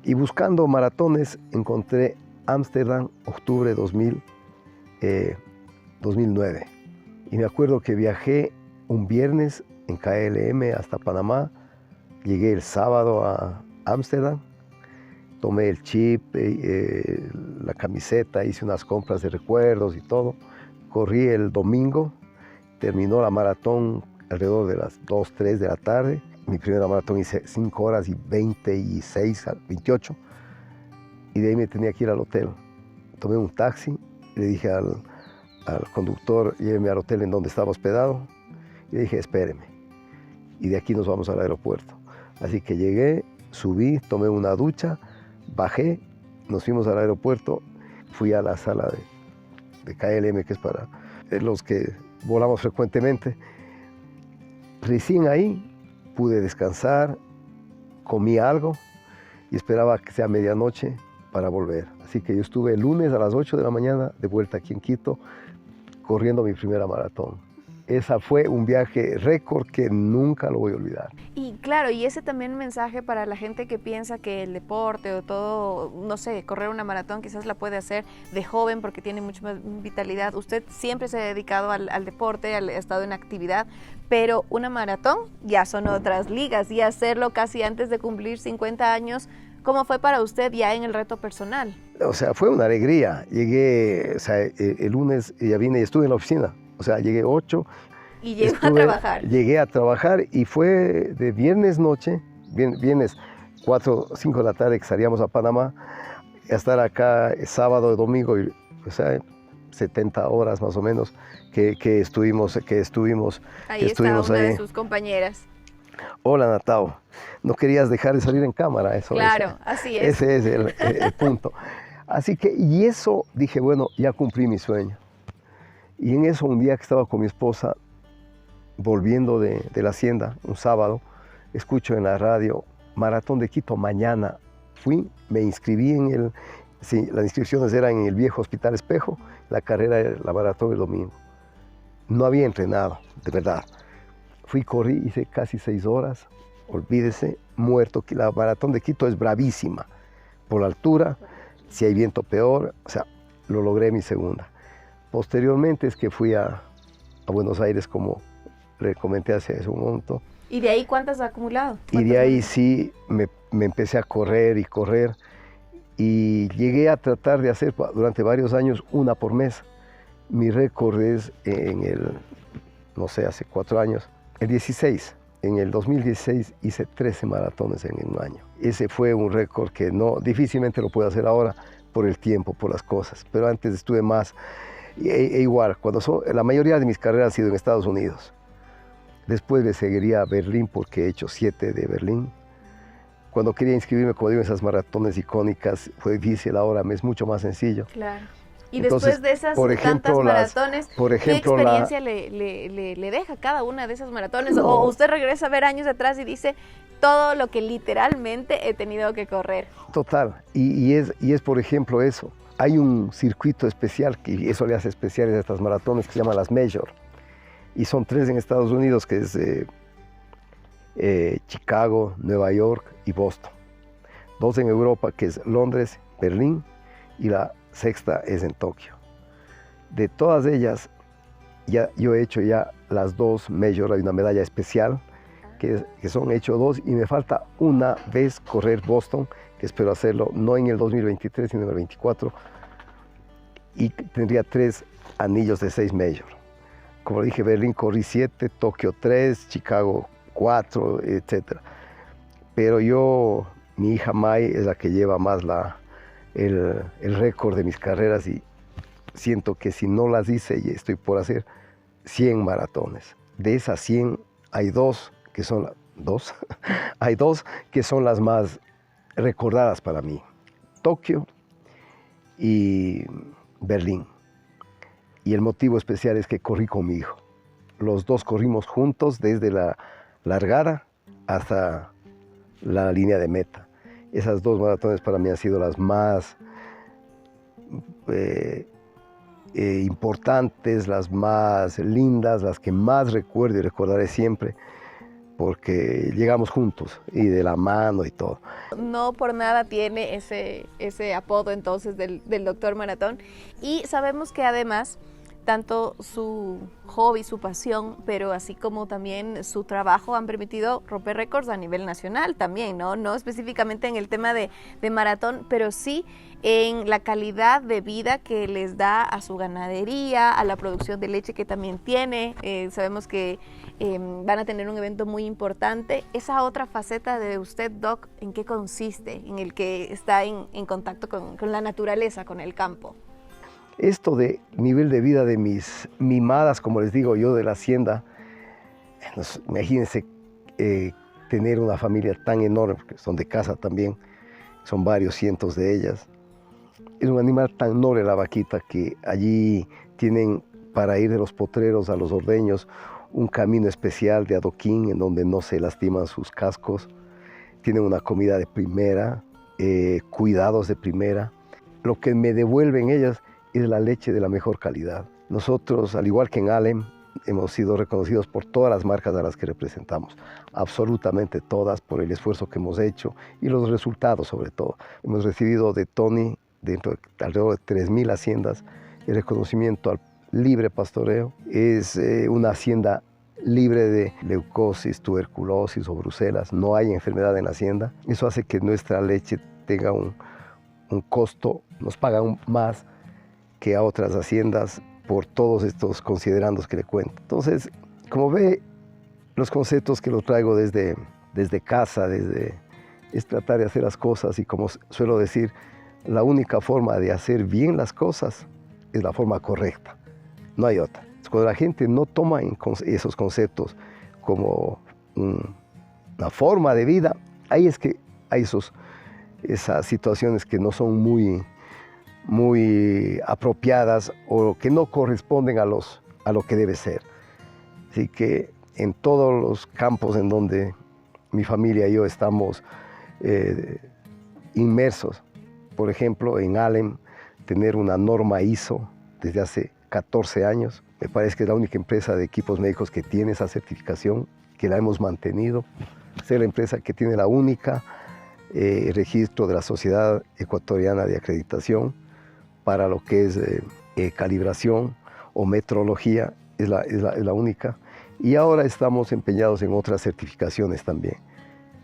[SPEAKER 3] Y buscando maratones encontré Ámsterdam, octubre 2009. Y me acuerdo que viajé un viernes en KLM hasta Panamá, llegué el sábado a Ámsterdam, tomé el chip, la camiseta, hice unas compras de recuerdos y todo. Corrí el domingo, terminó la maratón alrededor de las 2, 3 de la tarde. Mi primera maratón hice 5 horas y 26, 28. Y de ahí me tenía que ir al hotel. Tomé un taxi, le dije al conductor, lléveme al hotel en donde estaba hospedado. Y le dije, espéreme. Y de aquí nos vamos al aeropuerto. Así que llegué, subí, tomé una ducha, bajé, nos fuimos al aeropuerto, fui a la sala de KLM, que es para los que volamos frecuentemente. Recién ahí pude descansar, comí algo y esperaba que sea medianoche para volver. Así que yo estuve el lunes a las 8 de la mañana de vuelta aquí en Quito, corriendo mi primera maratón. Esa fue un viaje récord que nunca lo voy a olvidar.
[SPEAKER 2] Y claro, y ese también mensaje para la gente que piensa que el deporte o todo, no sé, correr una maratón quizás la puede hacer de joven porque tiene mucha más vitalidad. Usted siempre se ha dedicado al deporte, ha estado en actividad, pero una maratón ya son otras ligas, y hacerlo casi antes de cumplir 50 años, ¿cómo fue para usted ya en el reto personal?
[SPEAKER 3] O sea, fue una alegría. Llegué, o sea, el lunes ya vine y estuve en la oficina. O sea, llegué 8.
[SPEAKER 2] Y llegó a trabajar.
[SPEAKER 3] Llegué a trabajar y fue de viernes noche, viernes 4 o 5 de la tarde que salíamos a Panamá, a estar acá sábado y domingo, o sea, 70 horas más o menos que estuvimos
[SPEAKER 2] Ahí está una
[SPEAKER 3] ahí.
[SPEAKER 2] de sus compañeras.
[SPEAKER 3] Hola, Natao. No querías dejar de salir en cámara, eso.
[SPEAKER 2] Claro, así es.
[SPEAKER 3] Ese es el punto. Así que, y eso, dije, bueno, ya cumplí mi sueño. Y en eso, un día que estaba con mi esposa, volviendo de la hacienda, un sábado, escucho en la radio, Maratón de Quito mañana. Fui, me inscribí las inscripciones eran en el viejo Hospital Espejo, la carrera era la maratón el domingo. No había entrenado, de verdad. Fui, corrí, hice casi 6 horas, olvídese, muerto. La maratón de Quito es bravísima, por la altura, si hay viento peor, o sea, lo logré mi segunda. Posteriormente es que fui a Buenos Aires, como le comenté hace un momento.
[SPEAKER 2] ¿Y de ahí cuántas ha acumulado?
[SPEAKER 3] Y de ahí sí me empecé a correr y correr, y llegué a tratar de hacer durante varios años una por mes. Mi récord es no sé, hace 4 años, el 16. En el 2016 hice 13 maratones en un año. Ese fue un récord que difícilmente lo puedo hacer ahora por el tiempo, por las cosas. Pero antes estuve más, igual, la mayoría de mis carreras han sido en Estados Unidos. Después le seguiría a Berlín porque he hecho 7 de Berlín. Cuando quería inscribirme, como digo, en esas maratones icónicas, fue difícil, ahora me es mucho más sencillo.
[SPEAKER 2] Claro. Y
[SPEAKER 3] Entonces,
[SPEAKER 2] después de esas
[SPEAKER 3] por ejemplo,
[SPEAKER 2] tantas maratones, ¿qué experiencia
[SPEAKER 3] la-
[SPEAKER 2] le deja cada una de esas maratones? No. ¿O usted regresa a ver años atrás y dice todo lo que literalmente he tenido que correr?
[SPEAKER 3] Total, y es por ejemplo eso. Hay un circuito especial, que eso le hace especiales a estas maratones, que se llama las Major. Y son 3 en Estados Unidos, que es Chicago, Nueva York y Boston. 2 en Europa, que es Londres, Berlín, y la 6ª es en Tokio. De todas ellas, yo he hecho ya las 2 Major, hay una medalla especial, que son hecho 2, y me falta una vez correr Boston, que espero hacerlo no en el 2023, sino en el 2024, y tendría 3 anillos de 6 Major. Como dije, Berlín corrí 7, Tokio 3, Chicago 4, etc. Pero mi hija Mai es la que lleva más el récord de mis carreras, y siento que si no las hice, y estoy por hacer 100 maratones. De esas 100 hay 2 que son hay 2 que son las más recordadas para mí: Tokio y Berlín. Y el motivo especial es que corrí con mi hijo. Los 2 corrimos juntos desde la largada hasta la línea de meta. Esas 2 maratones para mí han sido las más importantes, las más lindas, las que más recuerdo y recordaré siempre, porque llegamos juntos y de la mano y todo.
[SPEAKER 2] No por nada tiene ese apodo entonces del Doctor Maratón. Y sabemos que además, tanto su hobby, su pasión, pero así como también su trabajo han permitido romper récords a nivel nacional también, ¿no? No específicamente en el tema de maratón, pero sí en la calidad de vida que les da a su ganadería, a la producción de leche que también tiene. Sabemos que van a tener un evento muy importante. Esa otra faceta de usted, Doc, ¿en qué consiste? En el que está en contacto con la naturaleza, con el campo.
[SPEAKER 3] Esto de nivel de vida de mis mimadas, como les digo yo, de la hacienda, imagínense tener una familia tan enorme, porque son de casa también, son varios cientos de ellas. Es un animal tan noble la vaquita, que allí tienen para ir de los potreros a los ordeños un camino especial de adoquín en donde no se lastiman sus cascos. Tienen una comida de primera, cuidados de primera. Lo que me devuelven ellas es la leche de la mejor calidad. Nosotros, al igual que en Alem, hemos sido reconocidos por todas las marcas a las que representamos, absolutamente todas, por el esfuerzo que hemos hecho y los resultados sobre todo. Hemos recibido de Tony, dentro de alrededor de 3.000 haciendas, el reconocimiento al libre pastoreo. Es una hacienda libre de leucosis, tuberculosis o brucelas. No hay enfermedad en la hacienda. Eso hace que nuestra leche tenga un costo, nos pagan más que a otras haciendas por todos estos considerandos que le cuento. Entonces, como ve, los conceptos que los traigo desde casa, es tratar de hacer las cosas, y como suelo decir, la única forma de hacer bien las cosas es la forma correcta, no hay otra. Cuando la gente no toma esos conceptos como una forma de vida, ahí es que hay esas situaciones que no son muy apropiadas o que no corresponden a lo que debe ser. Así que en todos los campos en donde mi familia y yo estamos inmersos, por ejemplo, en Alem, tener una norma ISO desde hace 14 años, me parece que es la única empresa de equipos médicos que tiene esa certificación, que la hemos mantenido, ser la empresa que tiene la única registro de la Sociedad Ecuatoriana de Acreditación para lo que es calibración o metrología, es la única. Y ahora estamos empeñados en otras certificaciones también.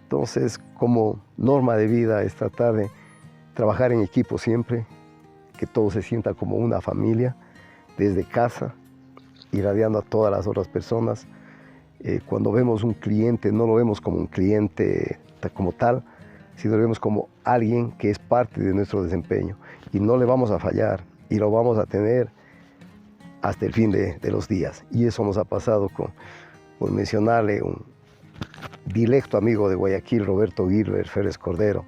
[SPEAKER 3] Entonces, como norma de vida es tratar de trabajar en equipo siempre, que todo se sienta como una familia, desde casa, irradiando a todas las otras personas. Cuando vemos un cliente, no lo vemos como un cliente como tal, sino lo vemos como alguien que es parte de nuestro desempeño. Y no le vamos a fallar, y lo vamos a tener hasta el fin de los días. Y eso nos ha pasado por mencionarle un directo amigo de Guayaquil, Roberto Gilbert Férez Cordero,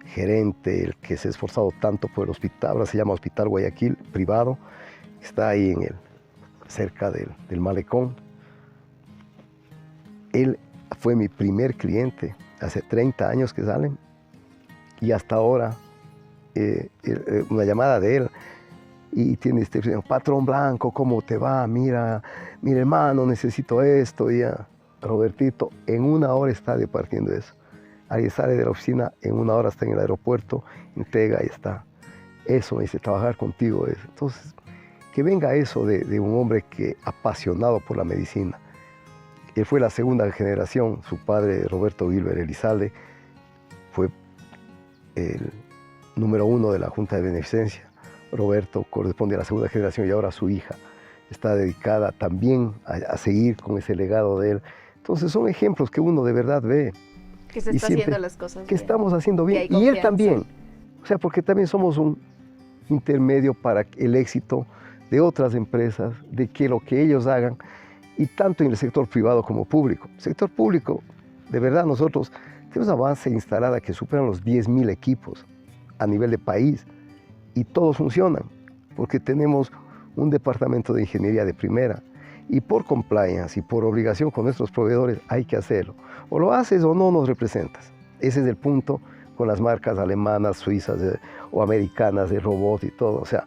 [SPEAKER 3] gerente, el que se ha esforzado tanto por el hospital, ahora se llama Hospital Guayaquil, privado, está ahí cerca del malecón. Él fue mi primer cliente, hace 30 años que salen, y hasta ahora, una llamada de él, y tiene patrón Blanco, ¿cómo te va? Mira hermano, necesito esto. Y ya, Robertito, en 1 hora está departiendo eso. Alguien sale de la oficina, en 1 hora está en el aeropuerto, entrega y está. Eso me dice, trabajar contigo es. Entonces, que venga eso de un hombre que apasionado por la medicina. Él fue la segunda generación, su padre Roberto Gilbert Elizalde fue el número 1 de la Junta de Beneficencia. Roberto corresponde a la segunda generación y ahora su hija está dedicada también a seguir con ese legado de él. Entonces son ejemplos que uno de verdad ve.
[SPEAKER 2] Que se está haciendo las cosas
[SPEAKER 3] que
[SPEAKER 2] bien.
[SPEAKER 3] Estamos haciendo bien. Y él también. O sea, porque también somos un intermedio para el éxito de otras empresas, de que lo que ellos hagan, y tanto en el sector privado como público. El sector público, de verdad nosotros tenemos una base instalada que superan los 10.000 equipos a nivel de país. Y todos funcionan, porque tenemos un departamento de ingeniería de primera. Y por compliance y por obligación con nuestros proveedores hay que hacerlo. O lo haces o no nos representas. Ese es el punto con las marcas alemanas, suizas o americanas de robots y todo. O sea,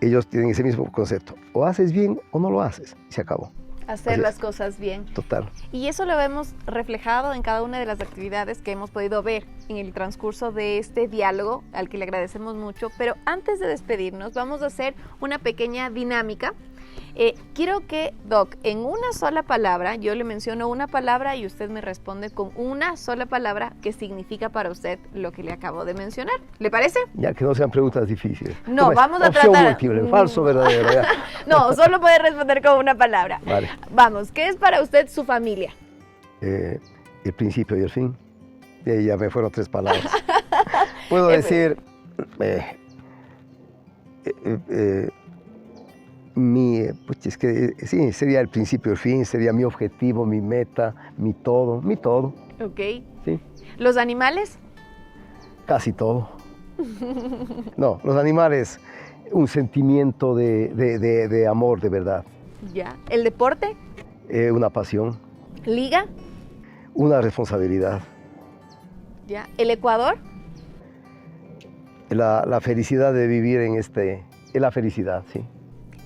[SPEAKER 3] ellos tienen ese mismo concepto. O haces bien o no lo haces. Se acabó.
[SPEAKER 2] Hacer las cosas bien.
[SPEAKER 3] Total.
[SPEAKER 2] Y eso lo vemos reflejado en cada una de las actividades que hemos podido ver en el transcurso de este diálogo, al que le agradecemos mucho. Pero antes de despedirnos, vamos a hacer una pequeña dinámica. Quiero que, Doc, en una sola palabra, yo le menciono una palabra y usted me responde con una sola palabra que significa para usted lo que le acabo de mencionar. ¿Le parece?
[SPEAKER 3] Ya que no sean preguntas difíciles.
[SPEAKER 2] No, vamos a
[SPEAKER 3] opción
[SPEAKER 2] tratar...
[SPEAKER 3] múltiple, falso, verdadero. Ya.
[SPEAKER 2] No, solo puede responder con una palabra.
[SPEAKER 3] Vale.
[SPEAKER 2] Vamos, ¿qué es para usted su familia?
[SPEAKER 3] El principio y el fin. Y ahí ya me fueron 3 palabras. Puedo decir... pues es que sí, sería el principio y el fin, sería mi objetivo, mi meta, mi todo.
[SPEAKER 2] Ok.
[SPEAKER 3] ¿Sí?
[SPEAKER 2] ¿Los animales?
[SPEAKER 3] Casi todo. No, los animales, un sentimiento de amor, de verdad.
[SPEAKER 2] Ya. ¿El deporte?
[SPEAKER 3] Una pasión.
[SPEAKER 2] ¿Liga?
[SPEAKER 3] Una responsabilidad.
[SPEAKER 2] Ya. ¿El Ecuador?
[SPEAKER 3] La felicidad de vivir es la felicidad, sí.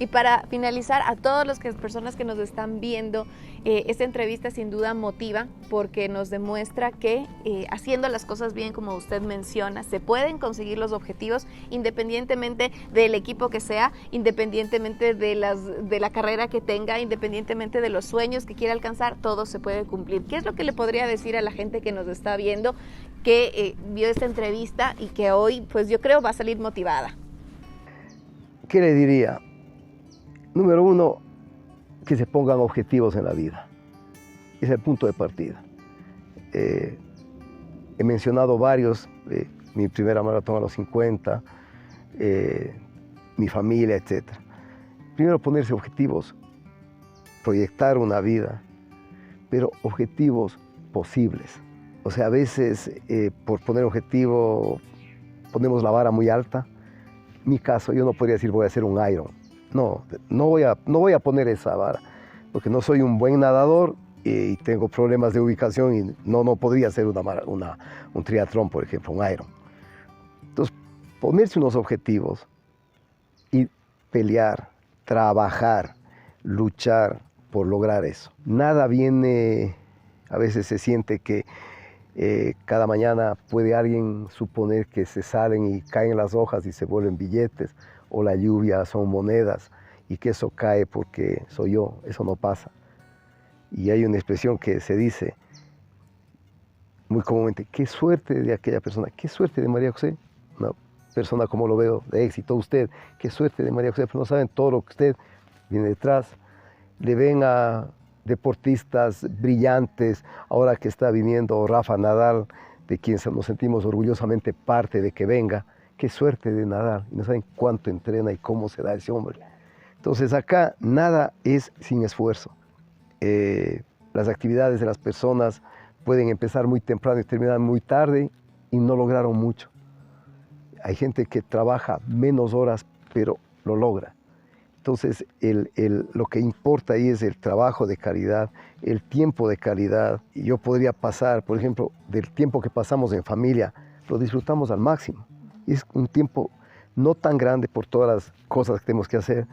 [SPEAKER 2] Y para finalizar, a todas las personas que nos están viendo, esta entrevista sin duda motiva porque nos demuestra que haciendo las cosas bien, como usted menciona, se pueden conseguir los objetivos independientemente del equipo que sea, independientemente de la carrera que tenga, independientemente de los sueños que quiera alcanzar, todo se puede cumplir. ¿Qué es lo que le podría decir a la gente que nos está viendo, que vio esta entrevista y que hoy, pues yo creo, va a salir motivada?
[SPEAKER 3] ¿Qué le diría? Número 1, que se pongan objetivos en la vida. Es el punto de partida. He mencionado varios. Mi primera maratón a los 50, mi familia, etc. Primero ponerse objetivos, proyectar una vida, pero objetivos posibles. O sea, a veces por poner objetivo ponemos la vara muy alta. En mi caso, yo no podría decir voy a hacer un Iron. No voy a poner esa vara, porque no soy un buen nadador y tengo problemas de ubicación y no podría hacer un triatlón, por ejemplo, un Iron. Entonces, ponerse unos objetivos y pelear, trabajar, luchar por lograr eso. Nada viene, a veces se siente que cada mañana puede alguien suponer que se salen y caen las hojas y se vuelven billetes, o la lluvia son monedas y que eso cae porque soy yo. Eso no pasa. Y hay una expresión que se dice muy comúnmente: qué suerte de aquella persona, qué suerte de María José, una persona como lo veo, de éxito. Usted, qué suerte de María José, pero no saben todo lo que usted viene detrás. Le ven a deportistas brillantes, ahora que está viniendo Rafa Nadal, de quien nos sentimos orgullosamente parte de que venga. Qué suerte de Nadal, y no saben cuánto entrena y cómo se da ese hombre. Entonces acá nada es sin esfuerzo. Las actividades de las personas pueden empezar muy temprano y terminar muy tarde y no lograron mucho. Hay gente que trabaja menos horas, pero lo logra. Entonces, lo que importa ahí es el trabajo de calidad, el tiempo de calidad. Y yo podría pasar, por ejemplo, del tiempo que pasamos en familia, lo disfrutamos al máximo. Y es un tiempo no tan grande por todas las cosas que tenemos que hacer,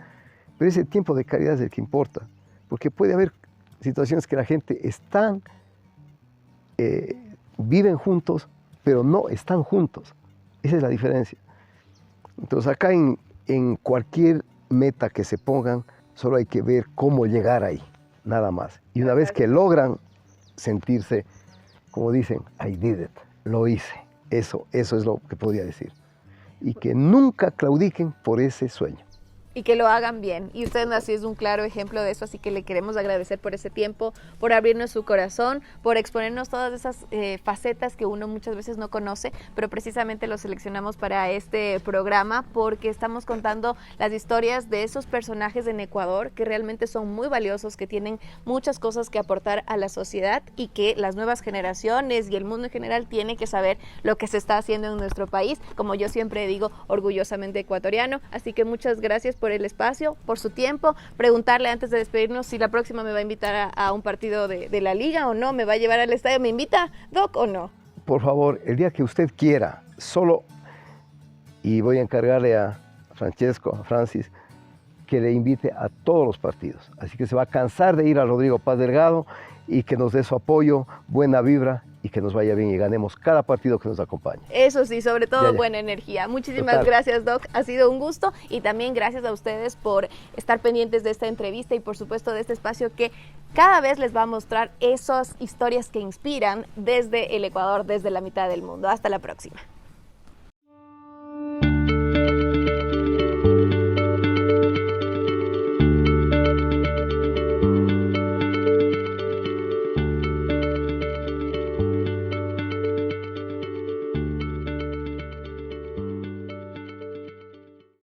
[SPEAKER 3] pero ese tiempo de calidad es el que importa. Porque puede haber situaciones que la gente viven juntos, pero no están juntos. Esa es la diferencia. Entonces, acá en cualquier meta que se pongan, solo hay que ver cómo llegar ahí, nada más. Y una vez que logran sentirse, como dicen, I did it, lo hice. Eso es lo que podría decir. Y que nunca claudiquen por ese sueño.
[SPEAKER 2] Y que lo hagan bien. Y usted así es un claro ejemplo de eso, así que le queremos agradecer por ese tiempo, por abrirnos su corazón, por exponernos todas esas facetas que uno muchas veces no conoce, pero precisamente lo seleccionamos para este programa porque estamos contando las historias de esos personajes en Ecuador que realmente son muy valiosos, que tienen muchas cosas que aportar a la sociedad y que las nuevas generaciones y el mundo en general tiene que saber lo que se está haciendo en nuestro país, como yo siempre digo, orgullosamente ecuatoriano. Así que muchas gracias por el espacio, por su tiempo. Preguntarle antes de despedirnos si la próxima me va a invitar a un partido de la liga o no, me va a llevar al estadio. ¿Me invita, Doc, o no?
[SPEAKER 3] Por favor, el día que usted quiera, solo, y voy a encargarle a Francesco, a Francis, que le invite a todos los partidos. Así que se va a cansar de ir a Rodrigo Paz Delgado y que nos dé su apoyo, buena vibra y que nos vaya bien y ganemos cada partido que nos acompañe.
[SPEAKER 2] Eso sí, sobre todo
[SPEAKER 3] Ya.
[SPEAKER 2] buena energía. Muchísimas gracias, Doc. Ha sido un gusto y también gracias a ustedes por estar pendientes de esta entrevista y por supuesto de este espacio que cada vez les va a mostrar esas historias que inspiran desde el Ecuador, desde la mitad del mundo. Hasta la próxima.